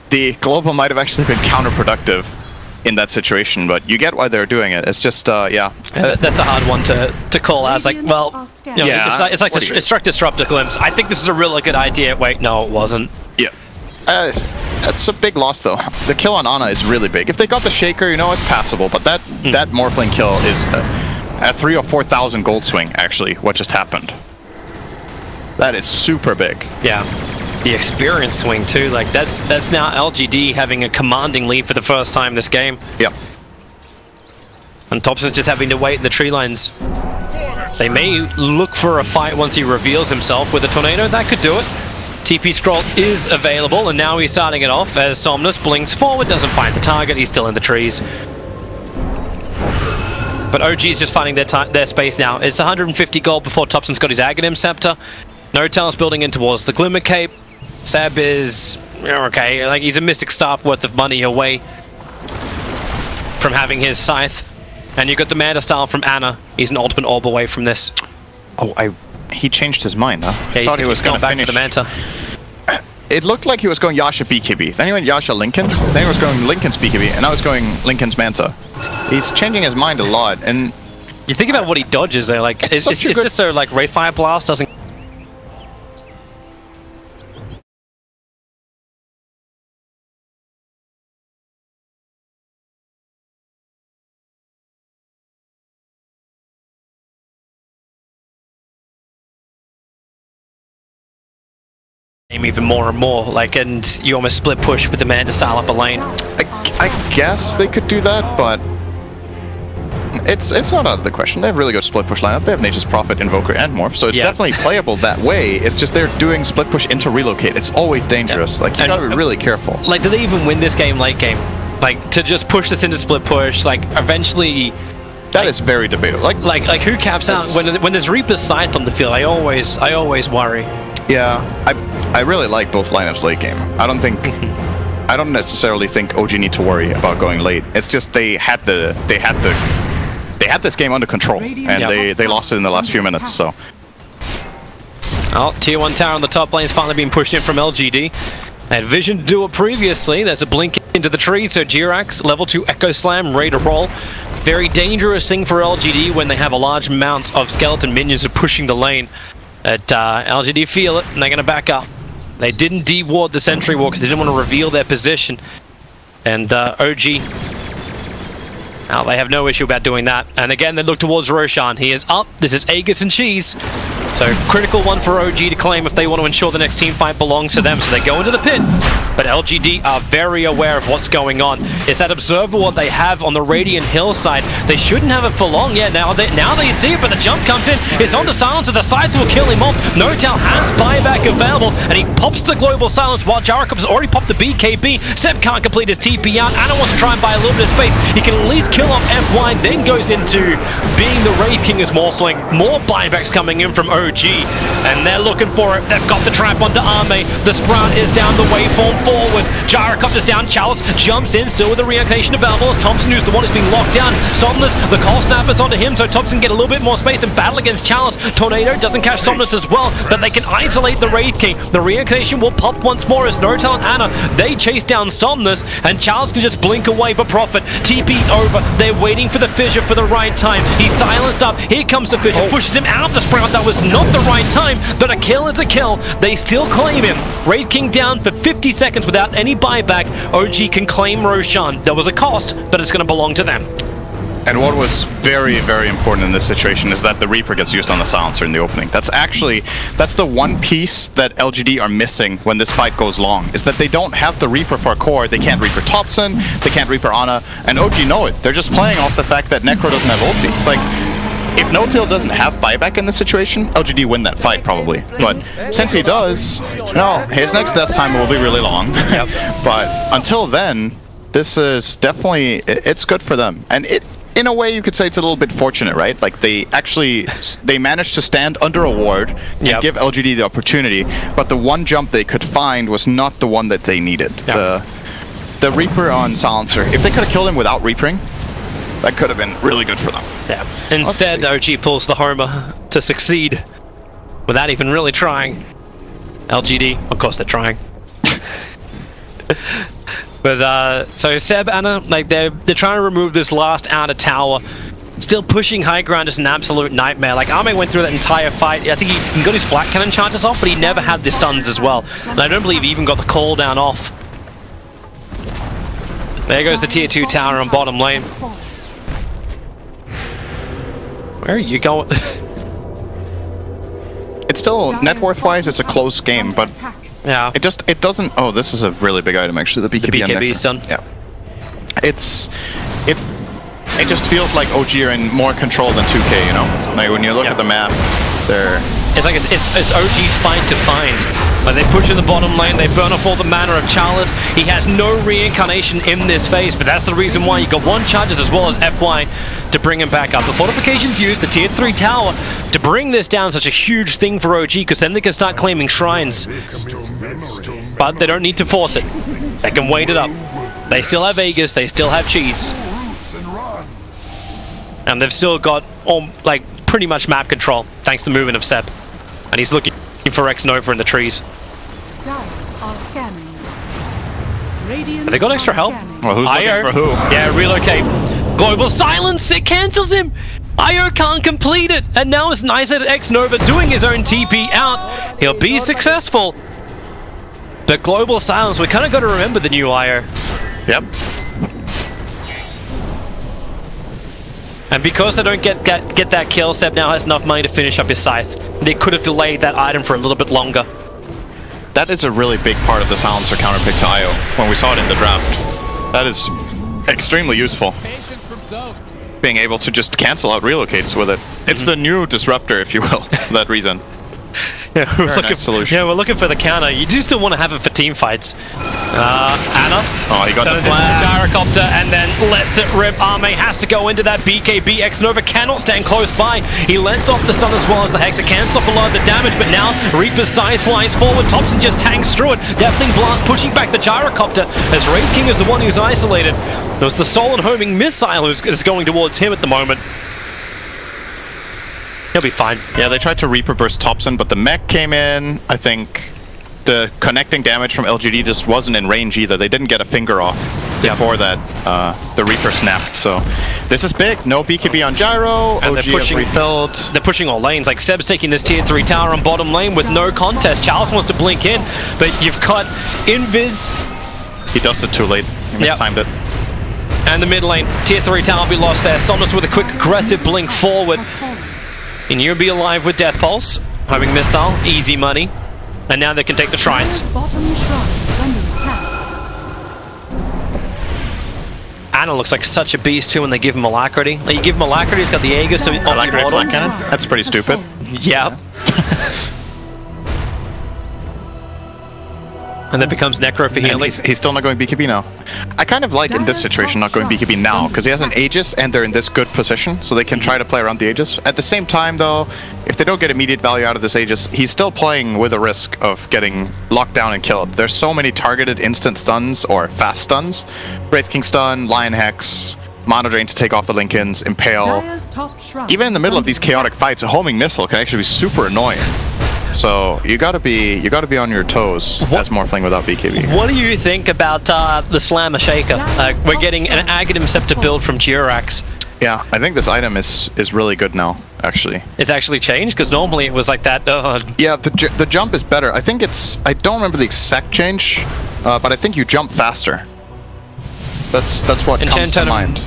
the global might have actually been counterproductive in that situation, but you get why they're doing it. It's just, yeah. That's a hard one to call out. It's like, well, you know, yeah, it's like it struck Disrupt a glimpse. I think this is a really good idea. Wait, no, it wasn't. Yeah. That's a big loss, though. The kill on Ana is really big. If they got the Shaker, you know, it's passable, but that Morphling kill is a 3,000 or 4,000 gold swing, actually, what just happened. That is super big. Yeah. The experience swing too, like that's now LGD having a commanding lead for the first time this game. Yep. And Thompson's just having to wait in the tree lines. They may look for a fight once he reveals himself with a tornado. That could do it. TP scroll is available, and now he's starting it off as Somnus blinks forward, doesn't find the target. He's still in the trees. But OG's just finding their space now. It's 150 gold before Thompson's got his Aghanim Scepter. No-Tail's building in towards the Glimmer Cape. Seb is okay, like he's a Mystic Staff worth of money away from having his Scythe. And you got the Manta Style from Ana. He's an Ultimate Orb away from this. Oh, he changed his mind, huh? Yeah, I thought he was going back to the Manta. It looked like he was going Yasha BKB. Then he went Yasha Linken's. Then he was going Linken's BKB, and now he's going Linken's Manta. He's changing his mind a lot, and you think about what he dodges there, like it's just so like Wraithfire Blast doesn't even more and more, like, and you almost split push with the man to style up a lane. I guess they could do that, but it's not out of the question. They have really good split push lineup. They have Nature's Prophet, Invoker, and Morph, so it's definitely playable that way. It's just they're doing split push into relocate. It's always dangerous. Like, you gotta be really careful. Like, do they even win this game late game? Like, to just push this into split push, like, eventually That is very debatable. Like who caps out when there's Reaper's Scythe on the field? I always worry. Yeah, I really like both lineups late game. I don't think I don't necessarily think OG need to worry about going late. It's just they had this game under control, and they lost it in the last few minutes. So, Tier 1 tower on the top lane is finally being pushed in from LGD. They had vision to do it previously. There's a blink into the tree, so Jirax, level 2 Echo Slam, ready to roll. Very dangerous thing for LGD when they have a large amount of skeleton minions who are pushing the lane. But LGD feel it, and they're going to back up. They didn't de-ward the sentry wall because they didn't want to reveal their position. And OG, they have no issue about doing that. And again, they look towards Roshan. He is up. This is Aegis and Cheese. So critical one for OG to claim if they want to ensure the next team fight belongs to them. So they go into the pit. But LGD are very aware of what's going on. It's that observer what they have on the Radiant hillside. They shouldn't have it for long yet. Now they see it, but the jump comes in. It's on the silence, and the sides will kill him off. Notel has buyback available, and he pops the global silence while Jacob has already popped the BKB. Seb can't complete his TP out. Anna wants to try and buy a little bit of space. He can at least kill off FY, then goes into being the Wraith King as Morphling. More buybacks coming in from OG, and they're looking for it. They've got the trap onto Arme. The Sprout is down the waveform forward. Gyrocopter's down. Chalice jumps in, still with the reactivation available. As Thompson, who's the one who's being locked down. Somnus, the Cold Snapper's onto him, so Thompson get a little bit more space and battle against Chalice. Tornado doesn't catch Somnus as well, but they can isolate the Wraith King. The reactivation will pop once more as Notel and Anna, they chase down Somnus, and Chalice can just blink away for profit. TP's over. They're waiting for the Fissure for the right time. He's silenced up. Here comes the Fissure. Pushes him out of the Sprout. That was not the right time, but a kill is a kill. They still claim him. Wraith King down for 50 seconds without any buyback. OG can claim Roshan. There was a cost, but it's going to belong to them. And what was very, very important in this situation is that the Reaper gets used on the silencer in the opening. That's the one piece that LGD are missing when this fight goes long, is that they don't have the Reaper for a core. They can't Reaper Thompson, they can't Reaper Ana, and OG know it. They're just playing off the fact that Necro doesn't have ulti. It's like, if No-Tail doesn't have buyback in this situation, LGD win that fight probably. But since he does, his next death time will be really long. But until then, this is definitely, it's good for them. And in a way, you could say it's a little bit fortunate, right? Like they managed to stand under a ward and give LGD the opportunity, but the one jump they could find was not the one that they needed. The Reaper on Silencer, if they could have killed him without Reapering, that could have been really good for them. Yeah. Instead, OG pulls the Homer to succeed without even really trying. LGD, of course they're trying. But so Seb, Anna, like they're trying to remove this last outer tower. Still pushing high ground is an absolute nightmare. Like Arme went through that entire fight. I think he got his flat cannon charges off, but he never had the stuns as well. And I don't believe he even got the cooldown off. There goes the tier 2 tower on bottom lane. Where are you going? It's still, net worth wise, it's a close game, but yeah, it doesn't. Oh, this is a really big item actually. The BKB is done. Yeah, it just feels like OG are in more control than 2K. You know, like when you look at the map, they're. It's like it's OG's fight to find. Like they push in the bottom lane, they burn off all the mana of Chalice. He has no reincarnation in this phase, but that's the reason why you got one charges as well as FY to bring him back up. The fortifications used, the tier 3 tower, to bring this down such a huge thing for OG, because then they can start claiming shrines. But they don't need to force it. They can wait it up. They still have Aegis, they still have Cheese. And they've still got like pretty much map control, thanks to the movement of Seb. And he's looking for X Nova in the trees. Have they got extra help? Well, who's looking for who? Yeah, relocate. Global silence, it cancels him! IO can't complete it, and now it's nice at X Nova doing his own TP out. He'll be successful. But global silence, we kind of got to remember the new IO. Yep. And because they don't get that kill, Seb now has enough money to finish up his Scythe. They could have delayed that item for a little bit longer. That is a really big part of the silencer counterpick to IO when we saw it in the draft. That is extremely useful. Being able to just cancel out relocates with it. It's the new disruptor, if you will, for that reason. Yeah, nice solution. Yeah, we're looking for the counter. You do still want to have it for team fights. Anna. Oh, he got the flag. Gyrocopter and then lets it rip. Arme has to go into that BKB. X-Nova cannot stand close by. He lets off the stun as well as the Hexa. Can stop a lot of the damage, but now Reaper's scythe flies forward. Thompson just tanks through it. Deathling Blast pushing back the Gyrocopter as Wraith King is the one who's isolated. There's the solid homing missile who's going towards him at the moment. He'll be fine. Yeah, they tried to Reaper burst Thompson, but the mech came in. I think the connecting damage from LGD just wasn't in range either. They didn't get a finger off before that the Reaper snapped. So this is big. No BKB on Gyro. And OG refilled. They're pushing all lanes. Like Seb's taking this tier 3 tower on bottom lane with no contest. Charles wants to blink in, but you've got Invis. He does it too late. He mistimed it. And the mid lane. Tier 3 tower will be lost there. Somnus with a quick aggressive blink forward. And you'll be alive with Death Pulse. Homing missile. Easy money. And now they can take the shrines. Anna looks like such a beast too when they give him Alacrity. Like you give him Alacrity, he's got the Aegis, so Alacrity flank cannon? That's pretty stupid. Yeah. And then becomes Necro for healing. He's still not going BKB now. I kind of like in this situation not going BKB now, because he has an Aegis and they're in this good position, so they can try to play around the Aegis. At the same time though, if they don't get immediate value out of this Aegis, he's still playing with a risk of getting locked down and killed. There's so many targeted instant stuns, or fast stuns. Wraith King stun, Lion Hex, Mana Drain to take off the Lincolns, Impale. Even in the middle of these chaotic fights, a homing missile can actually be super annoying. So you gotta be on your toes as Morphling without BKB. What do you think about the Slammer Shaker? We're getting an Aghanim Scepter build from Jirax. Yeah, I think this item is really good now, actually. It's actually changed? Because normally it was like that. Yeah, the jump is better. I think it's... I don't remember the exact change, but I think you jump faster. That's what comes to mind.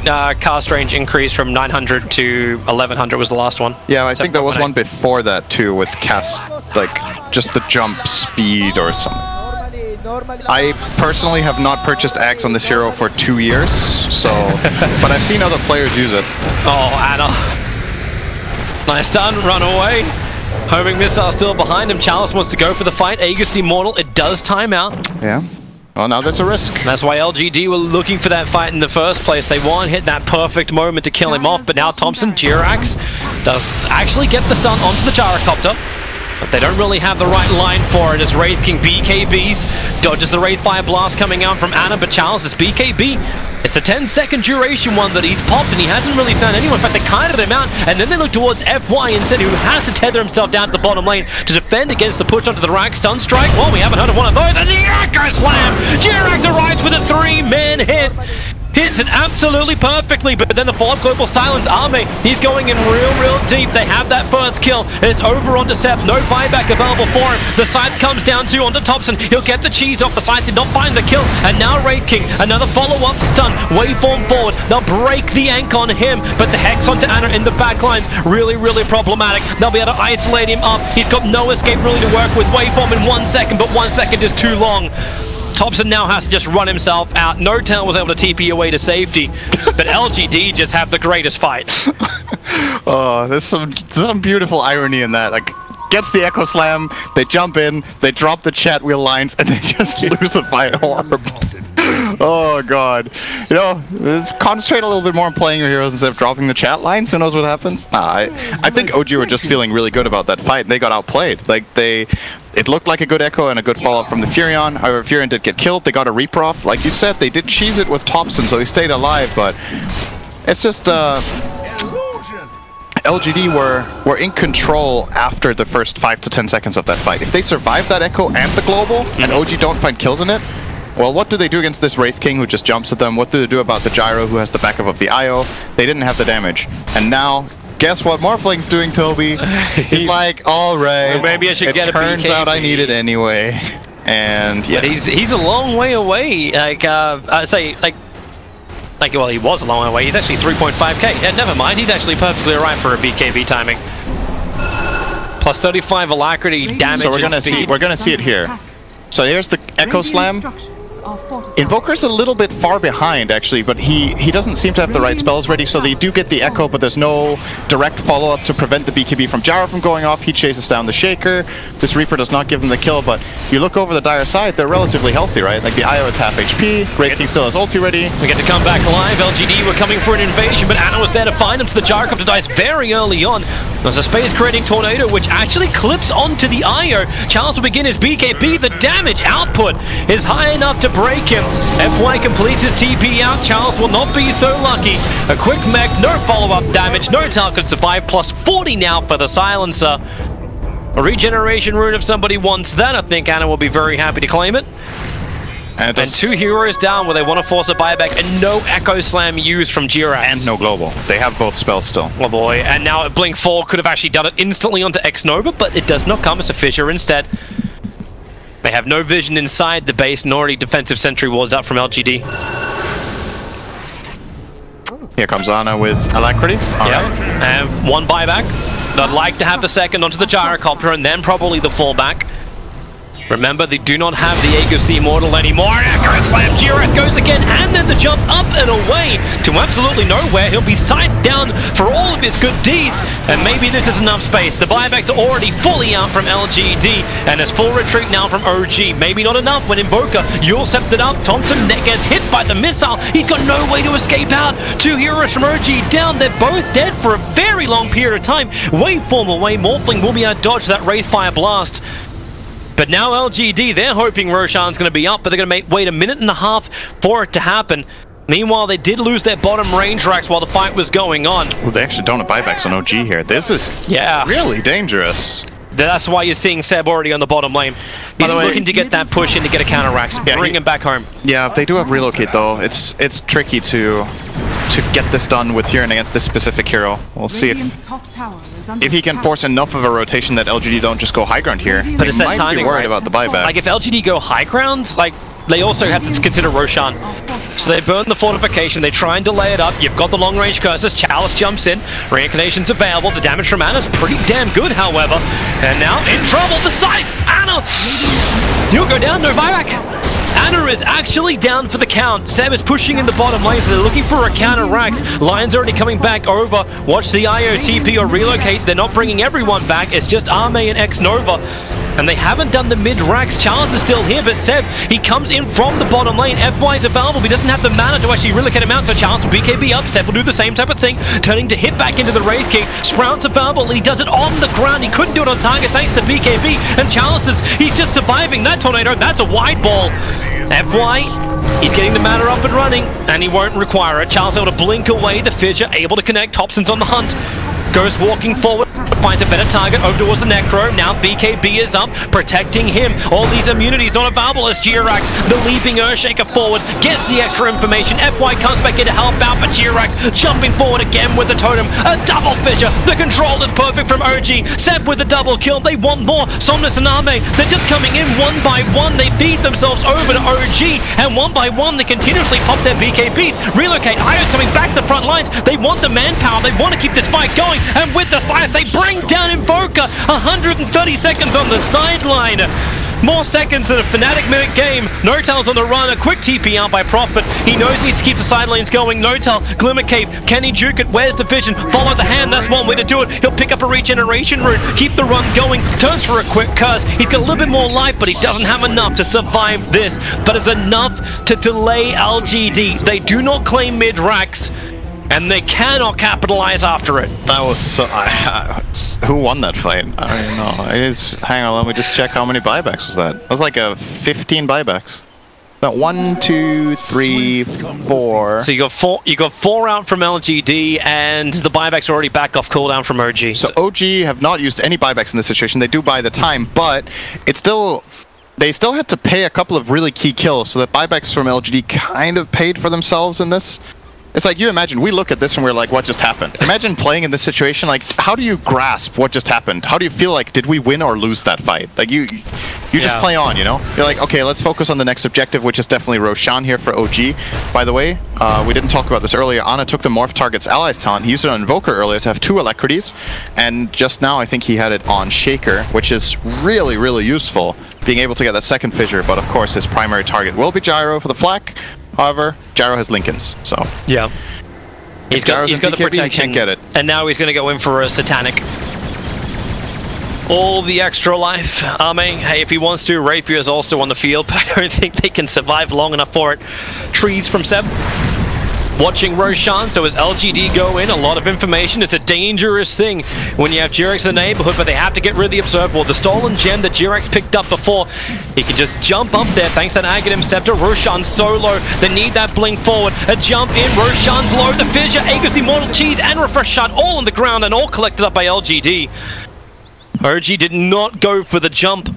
Cast range increased from 900 to 1100 was the last one. Yeah, I think there was one before that too with cast, like just the jump speed or something. I personally have not purchased Axe on this hero for 2 years, so but I've seen other players use it. Oh, Anna. Nice stun, run away. Homing missile still behind him. Chalice wants to go for the fight. Aegis Immortal, it does time out. Yeah. Well, now that's a risk. That's why LGD were looking for that fight in the first place. They want to hit that perfect moment to kill him off, but now Thompson, Jirax, does actually get the stun onto the Gyrocopter. But they don't really have the right line for it as Wraith King BKBs. Dodges the Wraith Fire Blast coming out from Anna, but Charles is BKB. It's the 10-second duration one that he's popped, and he hasn't really found anyone. In fact, they kited him out, and then they look towards FY instead, who has to tether himself down to the bottom lane to defend against the push onto the rack. Stun Strike, well, we haven't heard of one of those, and the Echo Slam! Jirax arrives with a 3-man hit. Hits it absolutely perfectly, but then the Fallout Global Silence Army, he's going in real deep. They have that first kill, and it's over onto Seth. No buyback available for him. The scythe comes down to onto Thompson. He'll get the cheese off. The scythe did not find the kill, and now Wraith King, another follow-up stun. Waveform forward. They'll break the Ankh on him, but the Hex onto Anna in the back lines, really problematic. They'll be able to isolate him up. He's got no escape really to work with. Waveform in 1 second, but 1 second is too long. Thompson now has to just run himself out. No Tail was able to TP away to safety, but LGD just have the greatest fight. Oh, there's some beautiful irony in that. Like, gets the Echo Slam, they jump in, they drop the chat wheel lines, and they just lose the fight horribly. Oh god. You know, let's concentrate a little bit more on playing your heroes instead of dropping the chat lines. Who knows what happens? I think OG were just feeling really good about that fight. They got outplayed. Like, it looked like a good echo and a good follow-up from the Furion. However, Furion did get killed. They got a Reaper off. Like you said, they did cheese it with Thompson, so he stayed alive, but it's just LGD were in control after the first 5 to 10 seconds of that fight. If they survive that echo and the global, and OG don't find kills in it, well, what do they do against this Wraith King who just jumps at them? What do they do about the Gyro who has the backup of the IO? They didn't have the damage. And now, guess what Morphling's doing, Toby? He's like, alright, well, maybe I should get a BKB. Turns out I need it anyway. And yeah. But he's a long way away. Like, I'd say, well, he was a long way away. He's actually 3.5k. Yeah, never mind. He's actually perfectly alright for a BKB timing. Plus 35 alacrity damage. So we're gonna see it here. So here's the Echo Slam. Invoker's a little bit far behind, actually, but he doesn't seem to have the right spells ready, so they do get the Echo, but there's no direct follow-up to prevent the BKB from Gyro from going off. He chases down the Shaker. This Reaper does not give him the kill, but you look over the Dire side, they're relatively healthy, right? Like, the IO is half HP, Great King still has ulti ready. We get to come back alive. LGD were coming for an invasion, but Anna was there to find them, so the Gyrocopter dies very early on. There's a space-creating tornado, which actually clips onto the IO. Charles will begin his BKB. The damage output is high enough to break him. FY completes his TP out. Charles will not be so lucky. A quick mech, no follow-up damage. Notal could survive, plus 40 now for the Silencer. A regeneration rune if somebody wants that. I think Anna will be very happy to claim it. And 2 heroes down where they want to force a buyback, and no Echo Slam used from Jirax. And no Global. They have both spells still. Oh boy, and now Blink 4 could have actually done it instantly onto X-Nova, but it does not come as a Fissure instead. They have no vision inside the base, nor any defensive sentry wards up from LGD. Here comes Anna with Alacrity. Yeah, and 1 buyback. They'd like to have the second onto the Gyrocopter, and then probably the fallback. Remember, they do not have the Aegis the Immortal anymore. Accurate slam, Jirax goes again, and then the jump up and away to absolutely nowhere. He'll be sighted down for all of his good deeds, and maybe this is enough space. The buybacks are already fully out from LGD, and there's full retreat now from OG. Maybe not enough when Invoker, Yule stepped it up. Thompson gets hit by the missile. He's got no way to escape out. 2 heroes from OG down. They're both dead for a very long period of time. Waveform away. Morphling will be able to dodge that Wraithfire blast. But now LGD, they're hoping Roshan's going to be up, but they're going to wait a minute and a half for it to happen. Meanwhile, they did lose their bottom range racks while the fight was going on. Well, they actually don't have buybacks on OG here. This is really dangerous. That's why you're seeing Seb already on the bottom lane. He's looking to get that push in to get a counter racks, bring him back home. Yeah, they do have relocate though. It's tricky to get this done with Huron against this specific hero. We'll see if he can force enough of a rotation that LGD don't just go high ground here. But it's that timing, be worried about the buyback. Like if LGD go high grounds, like they also have to consider Roshan. So they burn the fortification, they try and delay it up. You've got the long range curses, Chalice jumps in, reincarnation's available. The damage from Anna's pretty damn good, however. And now in trouble, the Scythe! Anna! You'll go down, no buyback! Anna is actually down for the count. Seb is pushing in the bottom lane, so they're looking for a counter racks. Lion's already coming back over. Watch the IOTP or relocate. They're not bringing everyone back. It's just Arme and X-Nova. And they haven't done the mid-racks. Charles is still here, but Seb, he comes in from the bottom lane. FY is available, but he doesn't have the mana to actually relocate him out, so Charles will BKB up. Seb will do the same type of thing, turning to hit back into the Wraith King. Sprout's available, he does it on the ground. He couldn't do it on target thanks to BKB, and Charles he's just surviving that tornado. That's a wide ball. FY, he's getting the mana up and running, and he won't require it. Charles able to blink away, the Fissure able to connect. Thompson's on the hunt. Goes walking forward, finds a better target over towards the Necro. Now BKB is up, protecting him. All these immunities not available as Jirax, the leaping Earthshaker forward, gets the extra information. FY comes back in to help out, but Jirax jumping forward again with the totem. A double Fissure. The control is perfect from OG. Seb with the double kill. They want more. Somnus and Arme, they're just coming in one by one. They feed themselves over to OG, and one by one they continuously pop their BKBs. Relocate. Io's coming back to the front lines. They want the manpower. They want to keep this fight going. And with the slice, they bring down Invoker. 130 seconds on the sideline. More seconds than a Fnatic minute game. Notal's on the run. A quick TP out by Prophet. He knows he needs to keep the side lanes going. Notal, Glimmer Cape. Can he juke it? Where's the vision? Follow the hand. That's one way to do it. He'll pick up a regeneration rune. Keep the run going. Turns for a quick curse. He's got a little bit more life, but he doesn't have enough to survive this. But it's enough to delay LGD. They do not claim mid-racks, and they cannot capitalize after it. That was so... who won that fight? I don't know. Hang on, let me just check how many buybacks was that. It was like 15 buybacks. About 1, 2, 3, 4. So you got four out from LGD, and the buybacks are already back off cooldown from OG. So OG have not used any buybacks in this situation. They do buy the time, but it's still... They still had to pay a couple of really key kills, so the buybacks from LGD kind of paid for themselves in this. It's like, you imagine, we look at this and we're like, what just happened? Imagine playing in this situation, like, how do you grasp what just happened? How do you feel like, did we win or lose that fight? Like, You just play on, you know? You're like, okay, let's focus on the next objective, which is definitely Roshan here for OG. By the way, we didn't talk about this earlier. Ana took the Morph Target's Allies talent. He used it on Invoker earlier to have 2 Alacrities, and just now I think he had it on Shaker, which is really, really useful, being able to get that second fissure, but of course his primary target will be Gyro for the flak. However, Gyro has Lincolns, so... Yeah. He's got the PKB, protection, he can't get it. And now he's going to go in for a Satanic. All the extra life. Hey, if he wants to, Rapier is also on the field, but I don't think they can survive long enough for it. Trees from Seb. Watching Roshan, so as LGD go in, a lot of information. It's a dangerous thing when you have G-Rex in the neighborhood, but they have to get rid of the Observer. The stolen gem that G-Rex picked up before, he can just jump up there thanks to that Aghanim Scepter. Roshan solo, they need that blink forward. A jump in, Roshan's low, the fissure, Aegis Immortal Cheese, and Refresh Shot all on the ground and all collected up by LGD. OG did not go for the jump.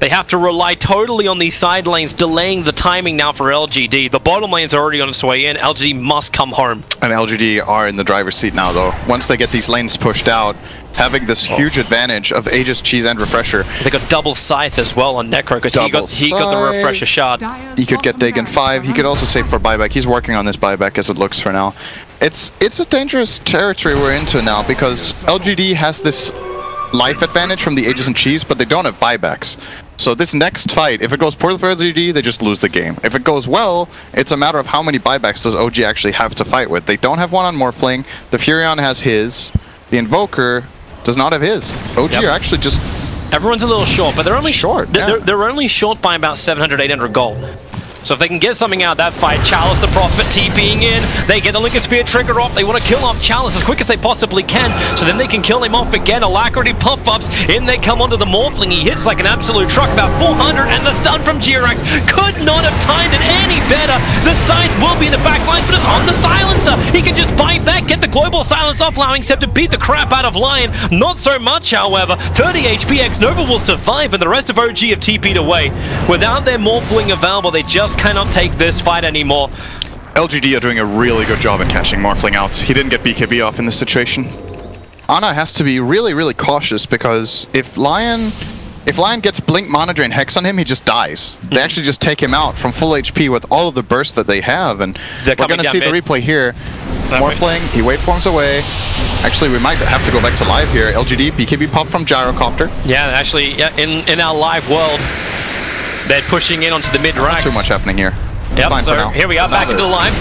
They have to rely totally on these side lanes, delaying the timing now for LGD. The bottom lane's already on its way in. LGD must come home. And LGD are in the driver's seat now, though. Once they get these lanes pushed out, having this huge advantage of Aegis, Cheese, and Refresher. They got double Scythe as well on Necro, because he got the Refresher shard. He could get Dagon 5. He could also save for buyback. He's working on this buyback as it looks for now. It's a dangerous territory we're into now, because LGD has this life advantage from the Aegis and Cheese, but they don't have buybacks. So this next fight, if it goes poorly for LGD, they just lose the game. If it goes well, it's a matter of how many buybacks does OG actually have to fight with. They don't have one on Morphling. The Furion has his. The Invoker does not have his. OG are actually just... Everyone's a little short, but they're only short. They're only short by about 700, 800 gold. So if they can get something out of that fight, Chalice the Prophet TPing in, they get the Lincoln Sphere trigger off, they want to kill off Chalice as quick as they possibly can, so then they can kill him off again. Alacrity puff-ups, in they come onto the Morphling, he hits like an absolute truck, about 400, and the stun from G-Rex could not have timed it any better. The Scythe will be in the back line, but it's on the Silencer. He can just bite back, get the global silence off, allowing Seb to beat the crap out of Lion. Not so much, however. 30 HP, X-Nova will survive, and the rest of OG have TP'd away. Without their Morphling available, they just cannot take this fight anymore. LGD are doing a really good job at catching Morphling out. He didn't get BKB off in this situation. Ana has to be really, really cautious, because if Lion gets Blink, Mana Drain, Hex on him, he just dies. They actually just take him out from full HP with all of the bursts that they have, and we're going to see the replay here. Morphling, he waveforms away. Actually, we might have to go back to live here. LGD, BKB pop from Gyrocopter. Yeah, actually, in our live world, they're pushing in onto the mid-racks. Not too much happening here. Yep, so here we are, back into the line,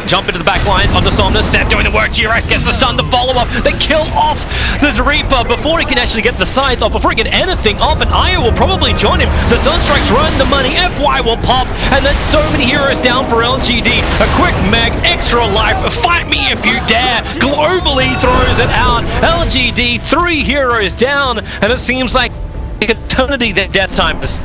jump into the back lines onto Somnus, Seb doing the work, G-Rex gets the stun, the follow-up, they kill off the Reaper before he can actually get the Scythe off, before he can get anything off, and Io will probably join him. The Sunstrike's run the money, FY will pop, and then so many heroes down for LGD. A quick meg, extra life, fight me if you dare, globally throws it out. LGD, 3 heroes down, and it seems like eternity their death time is.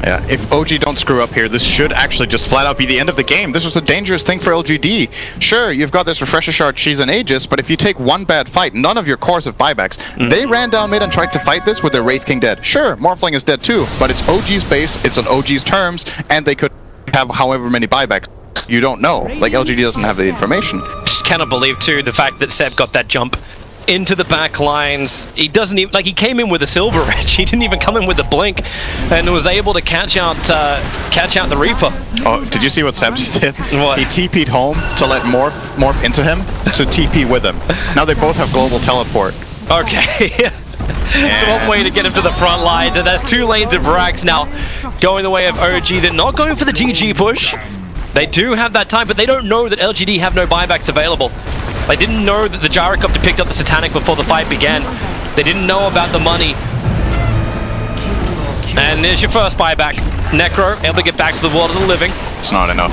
Yeah, if OG don't screw up here, this should actually just flat out be the end of the game. This was a dangerous thing for LGD. Sure, you've got this Refresher Shard, Cheese, and Aegis, but if you take one bad fight, none of your cores have buybacks. They ran down mid and tried to fight this with their Wraith King dead. Sure, Morphling is dead too, but it's OG's base, it's on OG's terms, and they could have however many buybacks. You don't know. Like, LGD doesn't have the information. Just cannot believe, too, the fact that Seb got that jump into the back lines. He doesn't even, like, he came in with a Silver Edge. He didn't even come in with the blink, and was able to catch out the Reaper. Oh, did you see what Seb just did? What? He TP'd home to let morph into him to TP with him. Now they both have global teleport. Okay. So one way to get him to the front lines, and there's 2 lanes of racks now going the way of OG. They're not going for the GG push. They do have that time, but they don't know that LGD have no buybacks available. They didn't know that the Gyrocopter picked up the Satanic before the fight began. They didn't know about the money. And there's your first buyback. Necro, able to get back to the world of the living. It's not enough.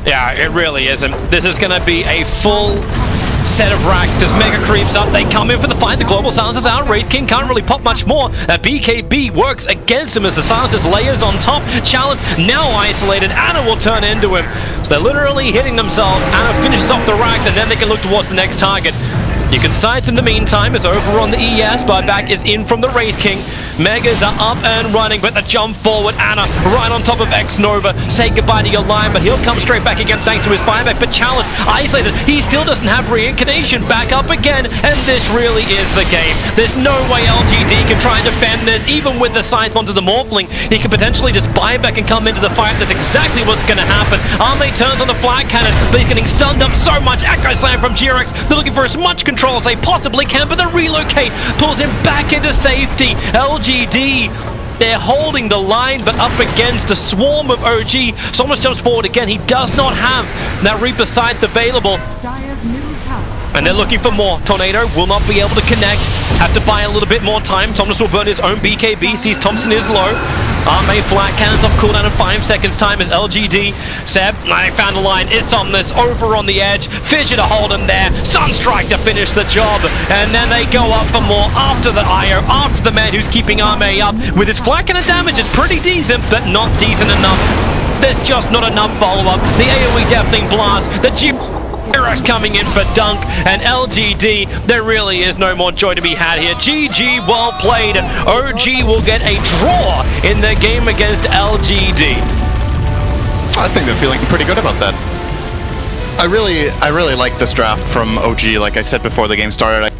Yeah, it really isn't. This is going to be a full set of racks. Does Mega creeps up? They come in for the fight. The Global Silencer's out. Wraith King can't really pop much more. BKB works against him as the Silencer's layers on top. Chalice now isolated. Ana will turn into him. So they're literally hitting themselves. Ana finishes off the racks, and then they can look towards the next target. You can Scythe in the meantime. Is over on the ES. Buyback is in from the Wraith King. Megas are up and running, but the jump forward, Anna right on top of X-Nova. Say goodbye to your line, but he'll come straight back again thanks to his buyback. But Chalice isolated. He still doesn't have reincarnation. Back up again, and this really is the game. There's no way LGD can try and defend this, even with the scythe onto the Morphling. He can potentially just buy back and come into the fight. That's exactly what's going to happen. Arme turns on the flag cannon, but he's getting stunned up so much. Echo Slam from G-Rex. They're looking for as much control as they possibly can, but the relocate pulls him back into safety. LGD, they're holding the line, but up against a swarm of OG. Somers jumps forward again. He does not have that Reaper Scythe available. And they're looking for more. Tornado will not be able to connect. Have to buy a little bit more time. Thomas will burn his own BKB. Sees Thompson is low. Arme flat cannons off cooldown in 5 seconds time as LGD. Seb, I found a line. It's on this. Over on the edge. Fissure to hold him there. Sunstrike to finish the job. And then they go up for more after the IO, after the man who's keeping Arme up. With his flat cannon damage, it's pretty decent, but not decent enough. There's just not enough follow-up. The AoE Deafening Blast. The G-Rex coming in for Dunk. And LGD, there really is no more joy to be had here. GG, well played. OG will get a draw in the game against LGD. I think they're feeling pretty good about that. I really like this draft from OG. Like I said before the game started,